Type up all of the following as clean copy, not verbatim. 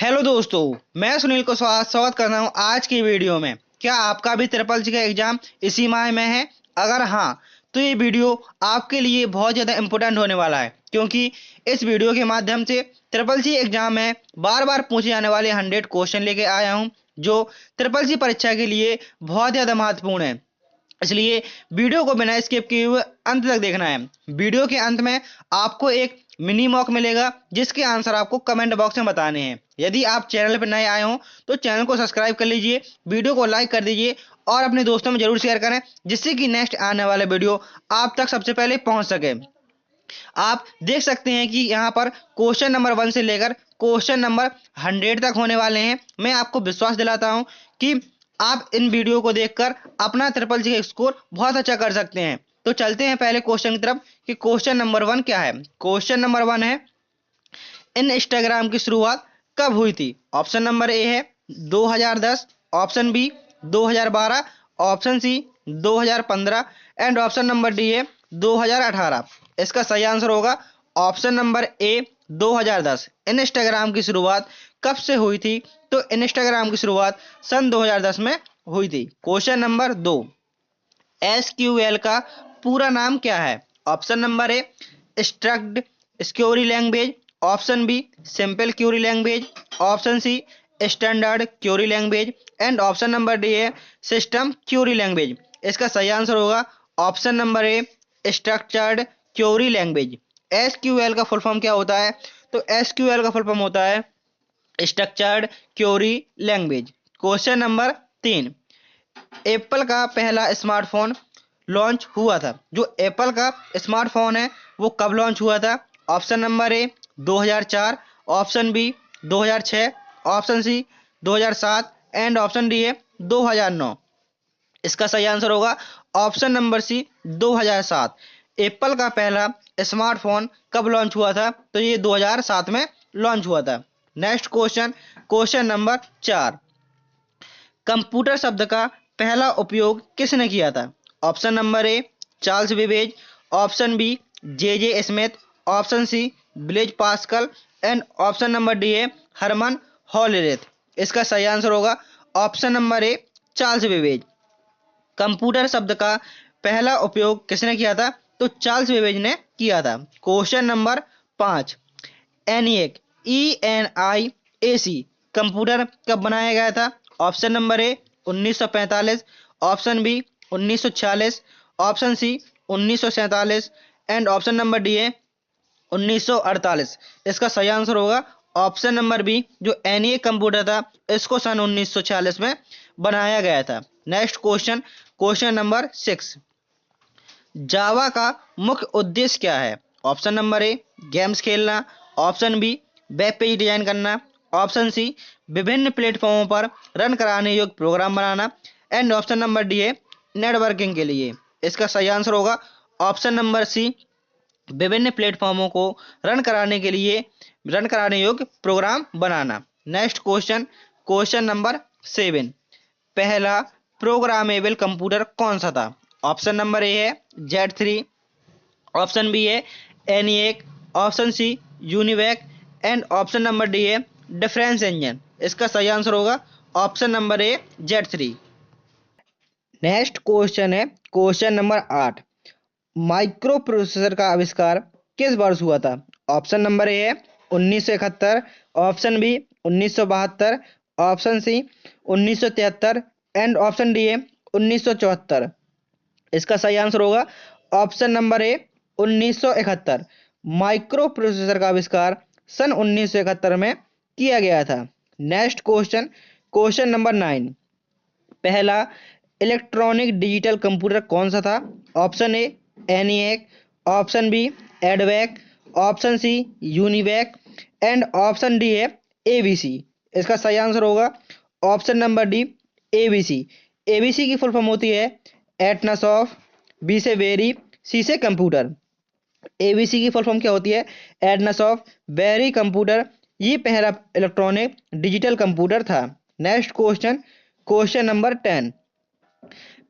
Hello दोस्तों, मैं सुनील को स्वागत करता हूं आज की वीडियो में। क्या आपका भी ट्रिपल सी का एग्जाम इसी माह में है? अगर हाँ, तो ये वीडियो आपके लिए बहुत ज़्यादा इम्पोर्टेंट होने वाला है, क्योंकि इस वीडियो के माध्यम से ट्रिपल सी एग्जाम में बार बार पूछे जाने वाले 100 क्वेश्चन लेके आया हूं, जो ट्रिपल सी परीक्षा के लिए बहुत ज़्यादा महत्वपूर्ण है। इसलिए वीडियो को बिना स्किप किए हुए अंत तक देखना है। वीडियो के अंत में आपको एक मिनी मॉक मिलेगा, जिसके आंसर आपको कमेंट बॉक्स में बताने हैं। यदि आप चैनल पर नए आए हों तो चैनल को सब्सक्राइब कर लीजिए, वीडियो को लाइक कर दीजिए और अपने दोस्तों में जरूर शेयर करें, जिससे कि नेक्स्ट आने वाले वीडियो आप तक सबसे पहले पहुंच सके। आप देख सकते हैं कि यहाँ पर क्वेश्चन नंबर 1 से लेकर क्वेश्चन नंबर 100 तक होने वाले हैं। मैं आपको विश्वास दिलाता हूं कि आप इन वीडियो को देखकर अपना ट्रिपल सी का स्कोर बहुत अच्छा कर सकते हैं। तो चलते हैं पहले क्वेश्चन की तरफ कि क्वेश्चन नंबर 1 क्या है। क्वेश्चन नंबर 1 है, इंस्टाग्राम की शुरुआत कब हुई थी? ऑप्शन नंबर ए है 2010, option B 2012, option C 2015 and option number D है 2018। इसका सही आंसर होगा ऑप्शन नंबर ए 2010। इंस्टाग्राम की शुरुआत कब से हुई थी? तो इंस्टाग्राम की शुरुआत सन 2010 में हुई थी। क्वेश्चन नंबर 2, एसक्यूएल का पूरा नाम क्या है? Option number A structured query language, option B simple query language, option C standard query language and option number D है सिस्टम क्वेरी लैंग्वेज। इसका सही आंसर होगा option number A structured query language. SQL का full form क्या होता है? तो SQL का फुल फॉर्म होता है structured query language. Question number 3, Apple का पहला स्मार्टफोन लॉन्च हुआ था। जो एप्पल का स्मार्टफोन है वो कब लॉन्च हुआ था? Option number A 2004, option B 2006, option C 2007 and option D है 2009। इसका सही आंसर होगा ऑप्शन नंबर सी 2007। एप्पल का पहला स्मार्टफोन कब लॉन्च हुआ था? तो ये 2007 में लॉन्च हुआ था। Next question, question number 4, computer शब्द का पहला उपयोग किसने किया था? Option number A Charles Babbage, option B J J Smith, option C Blaise Pascal and option number D है हरमन हॉलरेथ। इसका सही आंसर होगा option number A Charles Babbage. Computer शब्द का पहला उपयोग किसने किया था? तो चार्ल्स बेबेज ने किया था। Question number 5, ENIAC ENIAC computer कब बनाया गया था? Option number A 1945, option B 1946, option C 1947 and option number D है 1948। इसका सही आंसर होगा ऑप्शन नंबर बी, जो एनिएक कंप्यूटर था इसको सन 1946 में बनाया गया था। नेक्स्ट क्वेश्चन, क्वेश्चन नंबर 6, जावा का मुख्य उद्देश्य क्या है? ऑप्शन नंबर ए गेम्स खेलना, option B web page design करना, ऑप्शन सी विभिन्न प्लेटफॉर्मों पर रन कराने योग्य प्रोग्राम बनाना एंड ऑप्शन नंबर डी है नेटवर्किंग के लिए। इसका सही आंसर होगा ऑप्शन नंबर सी, विभिन्न प्लेटफॉर्मों को रन कराने योग्य प्रोग्राम बनाना। नेक्स्ट क्वेश्चन, क्वेश्चन नंबर 7, पहला प्रोग्रामेबल कंप्यूटर कौन सा था? ऑप्शन नंबर ए है Z3, ऑप्शन बी है ENIAC, option C UNIVAC and option number D है डिफरेंस इंजन। इसका सही आंसर होगा option number A Z3। Next question है क्वेश्चन नंबर 8, माइक्रो प्रोसेसर का आविष्कार किस वर्ष हुआ था? ऑप्शन नंबर ए है 1971, option B 1972, option C 1973 and option D है 1974। इसका सही आंसर होगा option number A 1971। Microprocessor का आविष्कार सन 1971 में किया गया था। नेक्स्ट क्वेश्चन, क्वेश्चन नंबर 9, पहला इलेक्ट्रॉनिक डिजिटल कंप्यूटर कौन सा था? Option A ENIAC, option B EDVAC, option C UNIVAC and option D है एबीसी। इसका सही आंसर होगा option number D ABC. ABC की फुल फॉर्म होती है एटनस ऑफ, बी से वेरी, सी से कंप्यूटर। एबीसी की फुल फॉर्म क्या होती है? Atanasoff Berry computer. ये पहला इलेक्ट्रॉनिक डिजिटल कंप्यूटर था। नेक्स्ट क्वेश्चन, क्वेश्चन नंबर 10,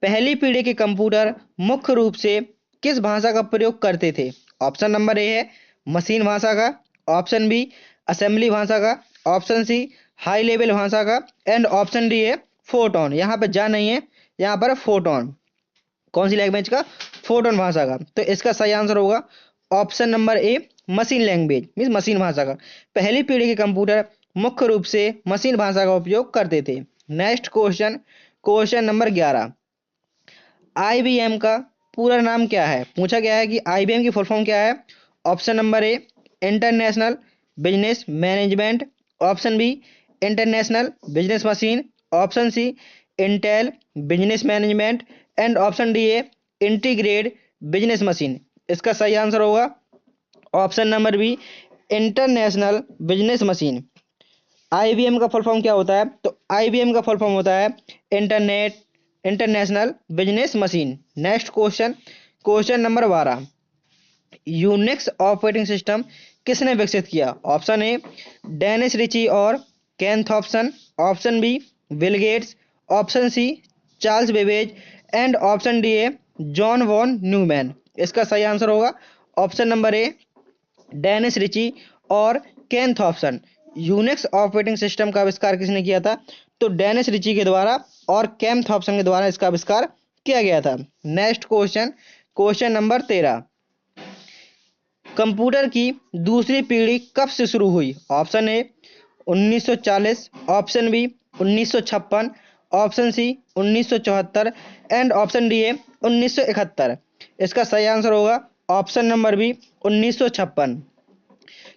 पहली पीढ़ी के कंप्यूटर मुख्य रूप से किस भाषा का प्रयोग करते थे? ऑप्शन नंबर ए है मशीन भाषा का, ऑप्शन बी असेंबली भाषा का, ऑप्शन सी हाई लेवल भाषा का, एंड ऑप्शन डी है फोटोन। यहाँ पर जा नहीं है, यहाँ पर फोटोन। कौन सी लैंग्वेज का? फोटोन भाषा का। तो इसका सही आंसर होगा ऑप्शन नंबर ए, मशीन लैंग्वेज मीन्स मशीन भाषा का। पहली पीढ़ी के कंप्यूटर मुख्य रूप से मशीन भाषा का उपयोग करते थे। Next question, question number 11, IBM का पूरा नाम क्या है? पूछा गया है कि आईबीएम की फुल फॉर्म क्या है। Option number A, international business management. Option B, international business machine. Option C, Intel business management. And option D A, integrated business machine. इसका सही आंसर होगा option number B, international business machine. IBM का full form क्या होता है? तो IBM का full form होता है International business Machine. Next question, question number 12, Unix operating system किसने विकसित किया? ऑप्शन ए, डेनिस रिची और Ken Thompson. Option B, Bill Gates. Option C, Charles Babbage. And option D a, John von Neumann. इसका सही answer होगा option number A, Dennis Ritchie और Ken Thompson. Unix operating system का आविष्कार किसने किया था? तो डेनिस रिची के द्वारा और केन थॉम्पसन के द्वारा इसका आविष्कार किया गया था। Next question, question number 13, computer की दूसरी पीढ़ी कब से शुरू हुई? Option A 1940, option B 1956, option C 1974 and option D है 1971। इसका सही आंसर होगा ऑप्शन नंबर बी 1956।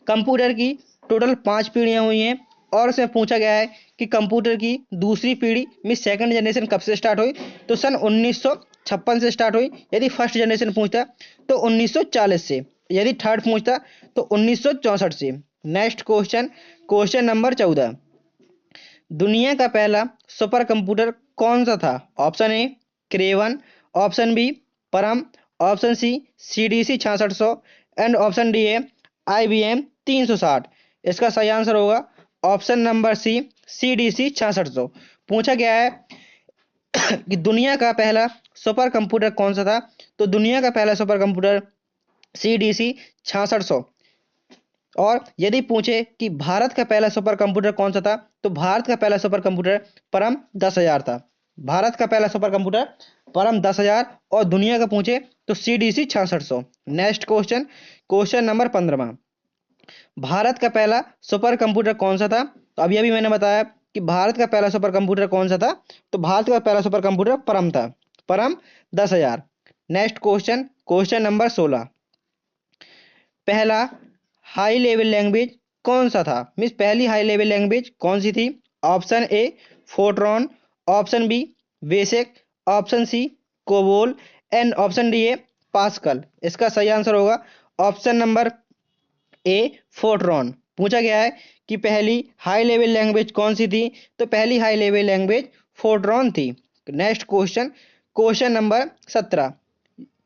कंप्यूटर की टोटल 5 पीढ़ियां हुई हैं और उसमें पूछा गया है कि कंप्यूटर की दूसरी पीढ़ी में सेकंड जनरेशन कब से स्टार्ट हुई? तो सन 1956 से स्टार्ट हुई। यदि फर्स्ट जनरेशन पूछता तो 1940 से, यदि थर्ड पूछता तो 1964 से। नेक्स्ट क्वेश्चन, क्वेश्चन नंबर 14, दुनिया का पहला सुपर कंप्यूटर कौन सा था? ऑप्शन ए क्रेवन, option B Param, option C CDC 6600 and option D है आईबीएम 360। इसका सही आंसर होगा ऑप्शन नंबर सी सीडीसी 6600। पूछा गया है कि दुनिया का पहला सुपर कंप्यूटर कौन सा था? तो दुनिया का पहला सुपर कंप्यूटर सीडीसी 6600। और यदि पूछे कि भारत का पहला सुपर कंप्यूटर कौन सा था? तो भारत का पहला सुपर कंप्यूटर परम 10,000 था। भारत का पहला सुपर कंप्यूटर परम 10,000 और दुनिया का पूछे तो CDC 6600। Next question, question number 15, Bharat का पहला सुपर कंप्यूटर कौन सा था? तो अभी अभी मैंने बताया कि भारत का पहला सुपर कंप्यूटर कौन सा था। तो भारत का पहला सुपर कंप्यूटर परम था, परम 10,000। नेक्स्ट क्वेश्चन, क्वेश्चन नंबर 16, पहला हाई लेवल लैंग्वेज कौन सा था? मीन्स पहली हाई लेवल लैंग्वेज कौन सी थी? Option A Fortran, option B BASIC, option C COBOL and option D है पास्कल। इसका सही आंसर होगा ऑप्शन नंबर ए फोर्ट्रॉन। पूछा गया है कि पहली हाई लेवल लैंग्वेज कौन सी थी? तो पहली हाई लेवल लैंग्वेज फोर्ट्रॉन थी। Next question, question number 17,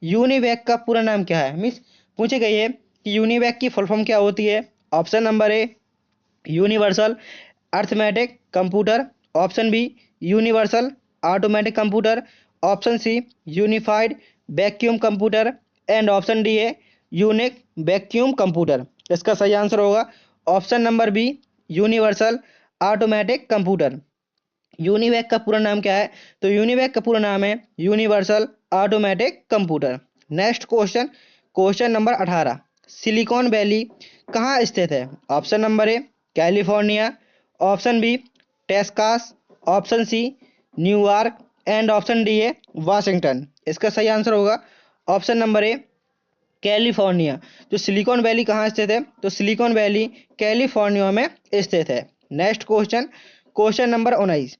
UNIVAC का पूरा नाम क्या है? मीन्स पूछे गई है कि यूनिवैक की फुल फॉर्म क्या होती है। Option number A universal arithmetic computer, option B universal automatic computer, option C unified vacuum computer and option D है यूनिक वैक्यूम कंप्यूटर। इसका सही आंसर होगा option number B universal automatic computer. UNIVAC का पूरा नाम क्या है? तो यूनिवैक का पूरा नाम है universal automatic computer. Next question, question number 18, Silicon Valley कहाँ स्थित है? Option number A California, option B Texas, option C New York and option D है वाशिंगटन। इसका सही आंसर होगा ऑप्शन नंबर ए कैलिफोर्निया। जो सिलिकॉन वैली कहाँ स्थित है? तो सिलिकॉन वैली कैलिफोर्निया में स्थित है। Next question, question number 19,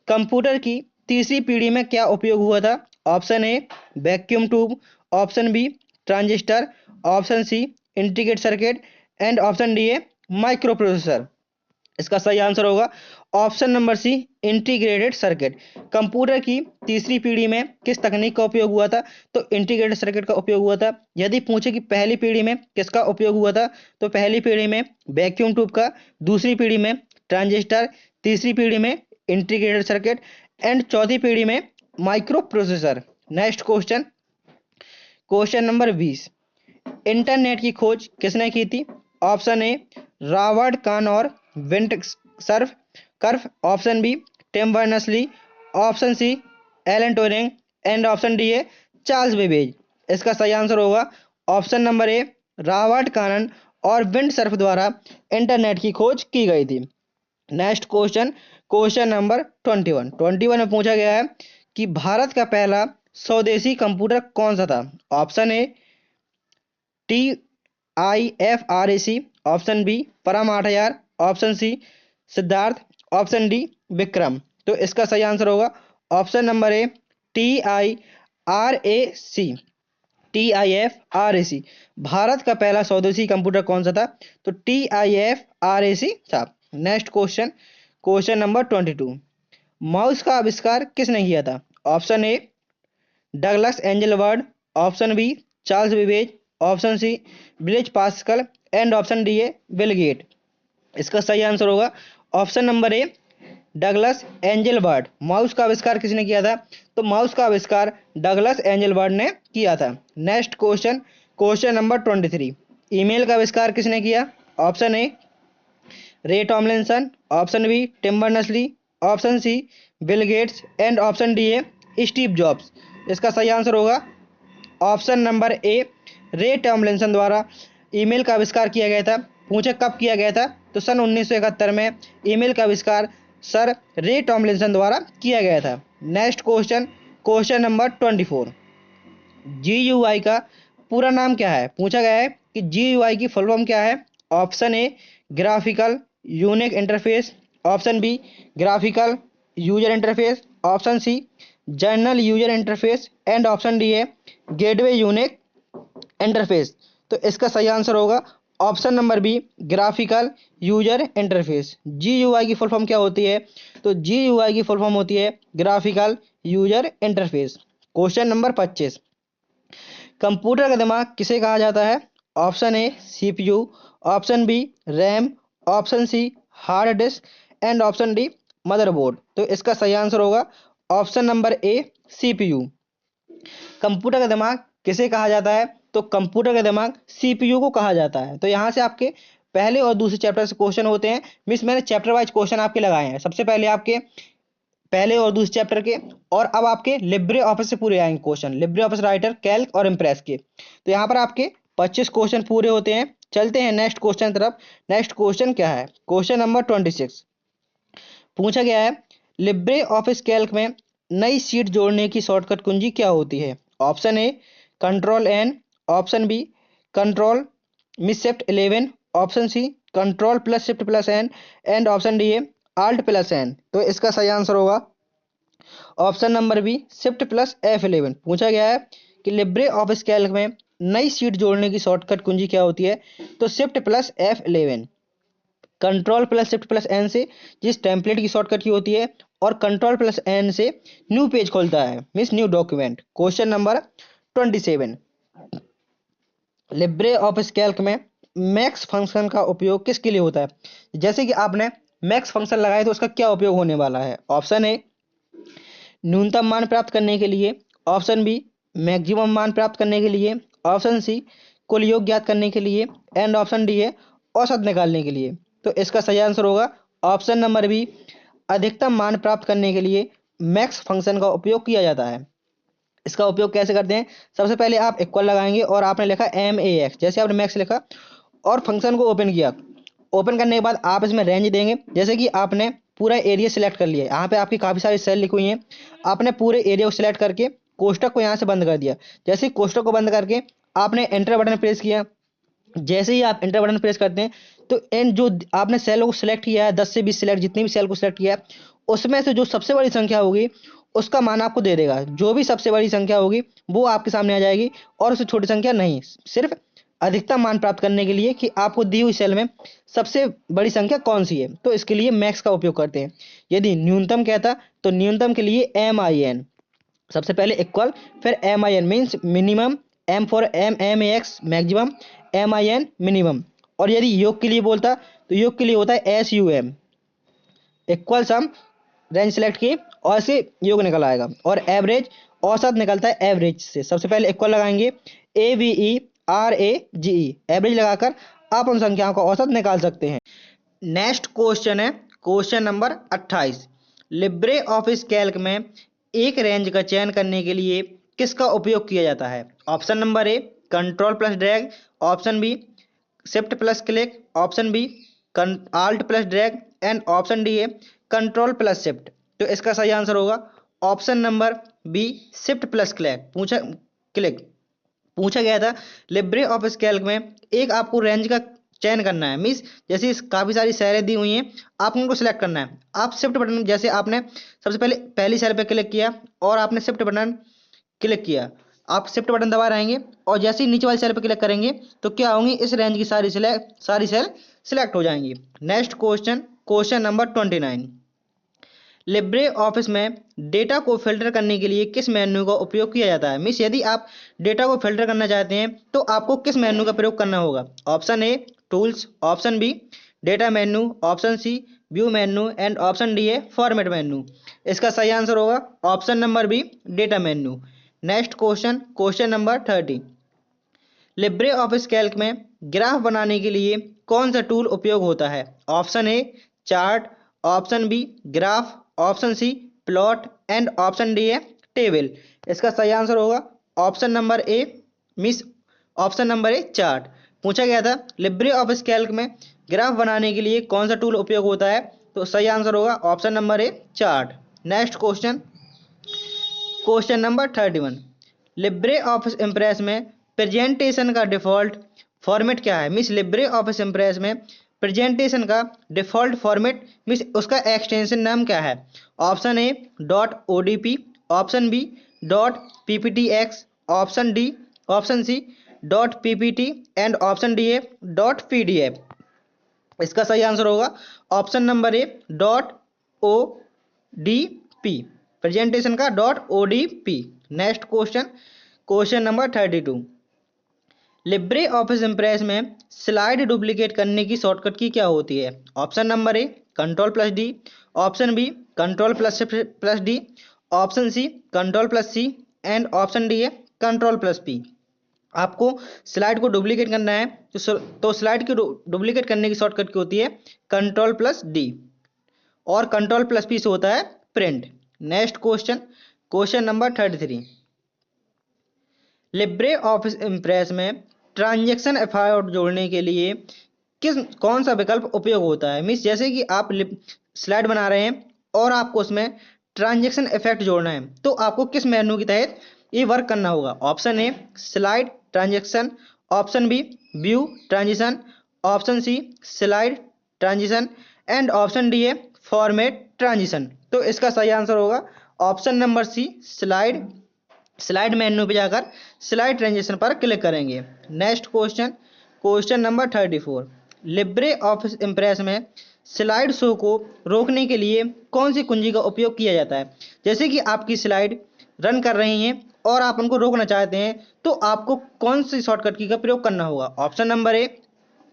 computer की तीसरी पीढ़ी में क्या उपयोग हुआ था? Option A vacuum tube, option B transistor, option C integrated circuit and option D है माइक्रो प्रोसेसर। इसका सही आंसर होगा option number C integrated circuit. Computer की तीसरी पीढ़ी में किस तकनीक का उपयोग हुआ था? तो इंटीग्रेटेड सर्किट का उपयोग हुआ था। यदि पूछे कि पहली पीढ़ी में किसका उपयोग हुआ था? तो पहली पीढ़ी में वैक्यूम ट्यूब का, दूसरी पीढ़ी में ट्रांजिस्टर, तीसरी पीढ़ी में इंटीग्रेटेड सर्किट एंड चौथी पीढ़ी में micro processor. Next question, question number 20, internet की खोज किसने की थी? ऑप्शन ए रॉबर्ट कान और Vint Cerf Cerf, option B Tim Berners-Lee, option C Alan Turing and option D है चार्ल्स बेबेज। इसका सही आंसर होगा option number A, Robert Kahn और विंड सर्फ द्वारा इंटरनेट की खोज की गई थी। नेक्स्ट क्वेश्चन, क्वेश्चन नंबर 21 में पूछा गया है कि भारत का पहला स्वदेशी कंप्यूटर कौन सा था। Option A T I F R A C, option B Param 8000, option C Siddharth, option D Vikram. तो इसका सही आंसर होगा option number A, T I R A C, TIFRAC। Bharat का पहला स्वदेशी कंप्यूटर कौन सा था, तो TIFRAC था। Next question, question number 22, mouse का आविष्कार किसने किया था। Option A Douglas Angel Word, option B Charles Babbage, option C Blaise Pascal and option D है बिल गेट। इसका सही आंसर होगा option number A, Douglas Angel Bird. Mouse का आविष्कार किसने किया था, तो माउस का आविष्कार डगलस एंजल बर्ड ने किया था। Next question, question number 23, email का आविष्कार किसने किया। Option A Ray Tomlinson, option B Tim Berners-Lee, option C Bill Gates and option D है स्टीव जॉब्स। इसका सही आंसर होगा ऑप्शन नंबर ए, रे टॉमलिंसन द्वारा ईमेल का आविष्कार किया गया था। पूछे कब किया गया था, तो सन 1971 में ईमेल का आविष्कार सर रे टॉमलिंसन द्वारा किया गया था। Next question, question number 24, GUI का पूरा नाम क्या है। पूछा गया है कि GUI की फुल फॉर्म क्या है। Option A graphical unique interface, option B graphical user interface, option C journal user interface and option D है गेटवे यूनिक इंटरफेस। तो इसका सही आंसर होगा option number B, graphical user interface. GUI की full form क्या होती है, तो GUI की फुल फॉर्म होती है graphical user interface. Question number 25, computer का दिमाग किसे कहा जाता है। Option A CPU, option B RAM, option C hard disk and option D motherboard. तो इसका सही आंसर होगा option number A, CPU। Computer का दिमाग किसे कहा जाता है, तो कंप्यूटर का दिमाग CPU को कहा जाता है। तो यहाँ से आपके पहले और दूसरे चैप्टर से क्वेश्चन होते हैं। मिस मैंने चैप्टर वाइज क्वेश्चन आपके लगाए हैं। सबसे पहले आपके पहले और दूसरे चैप्टर के, और अब आपके लिब्रे ऑफिस से पूरे आएंगे question, Libre office writer, Calc और इम्प्रेस के। तो यहाँ पर आपके 25 क्वेश्चन पूरे होते हैं। चलते हैं नेक्स्ट क्वेश्चन तरफ। नेक्स्ट क्वेश्चन क्या है, क्वेश्चन नंबर 26 पूछा गया है लिब्रे ऑफिस कैल्क में नई सीट जोड़ने की शॉर्टकट कुंजी क्या होती है। Option A control N, option B control miss shift 11, option C control plus shift plus N and option D है आल्ट प्लस एन। तो इसका सही आंसर होगा option number B, shift plus F11। पूछा गया है कि लिब्रे ऑफिस कैल्क में नई सीट जोड़ने की शॉर्टकट कुंजी क्या होती है, तो shift plus F11। Control plus shift plus N से जिस टेम्पलेट की शॉर्टकट की होती है, और कंट्रोल प्लस एन से न्यू पेज खोलता है, means new document. Question number 27, Libre Office Calc में मैक्स फंक्शन का उपयोग किसके लिए होता है। जैसे कि आपने मैक्स फंक्शन लगाए तो उसका क्या उपयोग होने वाला है। ऑप्शन ए न्यूनतम मान प्राप्त करने के लिए, ऑप्शन बी मैक्सिमम मान प्राप्त करने के लिए, ऑप्शन सी कुल योग ज्ञात करने के लिए एंड ऑप्शन डी है औसत निकालने के लिए। तो इसका सही आंसर होगा ऑप्शन नंबर बी, अधिकतम मान प्राप्त करने के लिए मैक्स फंक्शन का उपयोग किया जाता है। इसका उपयोग कैसे करते हैं, सबसे पहले आप इक्वल लगाएंगे और आपने लिखा MAX, जैसे आपने मैक्स लिखा और फंक्शन को ओपन किया। ओपन करने के बाद आप इसमें रेंज देंगे। जैसे कि आपने पूरा एरिया सिलेक्ट कर लिया, यहाँ पे आपकी काफ़ी सारी सेल लिखी हुई हैं, आपने पूरे एरिया को सिलेक्ट करके कोष्टक को यहाँ से बंद कर दिया। जैसे ही कोष्टक को बंद करके आपने एंटर बटन प्रेस किया, जैसे ही आप एंटर बटन प्रेस करते हैं तो इन जो आपने सेल को सिलेक्ट किया है 10 से 20 सिलेक्ट, जितनी भी सेल को सिलेक्ट किया है उसमें से जो सबसे बड़ी संख्या होगी उसका मान आपको दे देगा। जो भी सबसे बड़ी संख्या होगी वो आपके सामने आ जाएगी, और उससे छोटी संख्या नहीं। सिर्फ अधिकतम मान प्राप्त करने के लिए कि आपको दी हुई सेल में सबसे बड़ी संख्या कौन सी है, तो इसके लिए मैक्स का उपयोग करते हैं। यदि न्यूनतम कहता तो न्यूनतम के लिए MIN, सबसे पहले इक्वल फिर MIN means minimum, M for MAX maximum, MIN minimum. और यदि योग के लिए बोलता तो योग के लिए होता है SUM, इक्वल सम रेंज सेलेक्ट की और से योग निकल आएगा। और एवरेज औसत निकलता है एवरेज से। सबसे पहले इक्वल लगाएंगे AVERAGE, एवरेज लगाकर आप उन संख्याओं का औसत निकाल सकते हैं। नेक्स्ट क्वेश्चन है question number 28। Libre Office Calc में एक रेंज का चयन करने के लिए किसका उपयोग किया जाता है? Option number A control plus drag, option B shift plus click, option B alt plus drag and option D है कंट्रोल प्लस शिफ्ट। तो इसका सही आंसर होगा option number B shift plus click पूछा गया था। लिब्रे ऑफिस कैल्क में एक आपको रेंज का चयन करना है, मीन्स जैसे काफ़ी सारी सेलें दी हुई हैं, आपको उनको सिलेक्ट करना है। आप शिफ्ट बटन, जैसे आपने सबसे पहले पहली सेल पे क्लिक किया और आपने शिफ्ट बटन क्लिक किया, आप शिफ्ट बटन दबा रहेंगे और जैसे ही नीचे वाली सेल पे क्लिक करेंगे तो क्या होंगी, इस रेंज की सारी सेल सिलेक्ट हो जाएंगी। Next question, question number 29। Libre Office में डेटा को फिल्टर करने के लिए किस मेन्यू का उपयोग किया जाता है? मीन्स यदि आप डेटा को फिल्टर करना चाहते हैं तो आपको किस मेन्यू का प्रयोग करना होगा? Option A tools, option B data menu, option C view menu and option D है फॉर्मेट मेन्यू। इसका सही आंसर होगा option number B data menu. Next question, question number 30। Libre Office Calc में ग्राफ बनाने के लिए कौन सा टूल उपयोग होता है? Option A chart, option B graph, option C plot and option D है टेबल। इसका सही आंसर होगा option number A, miss option number A chart. पूछा गया था लिब्रे ऑफिस कैल्क में ग्राफ बनाने के लिए कौन सा टूल उपयोग होता है, तो सही आंसर होगा option number A chart. Next question, question number 31। Libre Office Impress में प्रेजेंटेशन का डिफॉल्ट फॉर्मेट क्या है? मिस लिब्रे ऑफिस इम्प्रेस में प्रेजेंटेशन का डिफॉल्ट फॉर्मेट मिस उसका एक्सटेंशन नाम क्या है? Option A .odp, option B .pptx, option D, option C .ppt and option D है .pdf। इसका सही आंसर होगा option number A .odp, presentation का .odp। Next question, question number 32। Libre Office Impress में स्लाइड डुप्लीकेट करने की shortcut key क्या होती है? Option number A control plus D, option B control plus D, option C control plus C and option D है control plus P. आपको slide को duplicate करना है तो स्लाइड की डुप्लीकेट करने की शॉर्टकट की होती है कंट्रोल प्लस डी और कंट्रोल प्लस पी से होता है print. Next question, question number 33। Libre Office Impress में ट्रांजैक्शन एफआईआर जोड़ने के लिए कौन सा विकल्प उपयोग होता है? मीन्स जैसे कि आप स्लाइड बना रहे हैं और आपको उसमें ट्रांजैक्शन इफेक्ट जोड़ना है तो आपको किस मेन्यू के तहत ये वर्क करना होगा? Option A slide transaction, option B view transition, option C slide transition and option D है फॉर्मेट ट्रांजिशन। तो इसका सही आंसर होगा option number C slide menu पे जाकर स्लाइड ट्रांजिशन पर क्लिक करेंगे। Next question, question number 34। Libre Office Impress में स्लाइड शो को रोकने के लिए कौन सी कुंजी का उपयोग किया जाता है? जैसे कि आपकी स्लाइड रन कर रही हैं और आप उनको रोकना चाहते हैं तो आपको कौन सी शॉर्टकट की का प्रयोग करना होगा? Option number A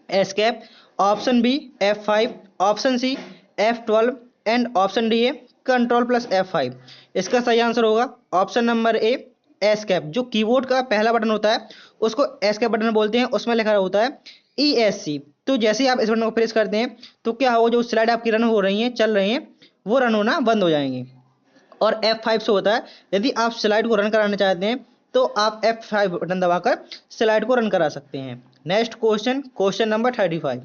escape, option B F5, option C F12 and option D है कंट्रोल प्लस F5। इसका सही आंसर होगा ऑप्शन नंबर ए एस्केप। जो कीबोर्ड का पहला बटन होता है उसको एस्केप बटन बोलते हैं, उसमें लिखा होता है ESC। तो जैसे ही आप इस बटन को प्रेस करते हैं तो क्या होगा, जो स्लाइड आपकी रन हो रही हैं चल रही हैं वो रन होना बंद हो जाएंगी। और F5 से होता है यदि आप स्लाइड को रन कराना चाहते हैं तो आप F5 बटन दबाकर स्लाइड को रन करा सकते हैं। Next question, question number 35।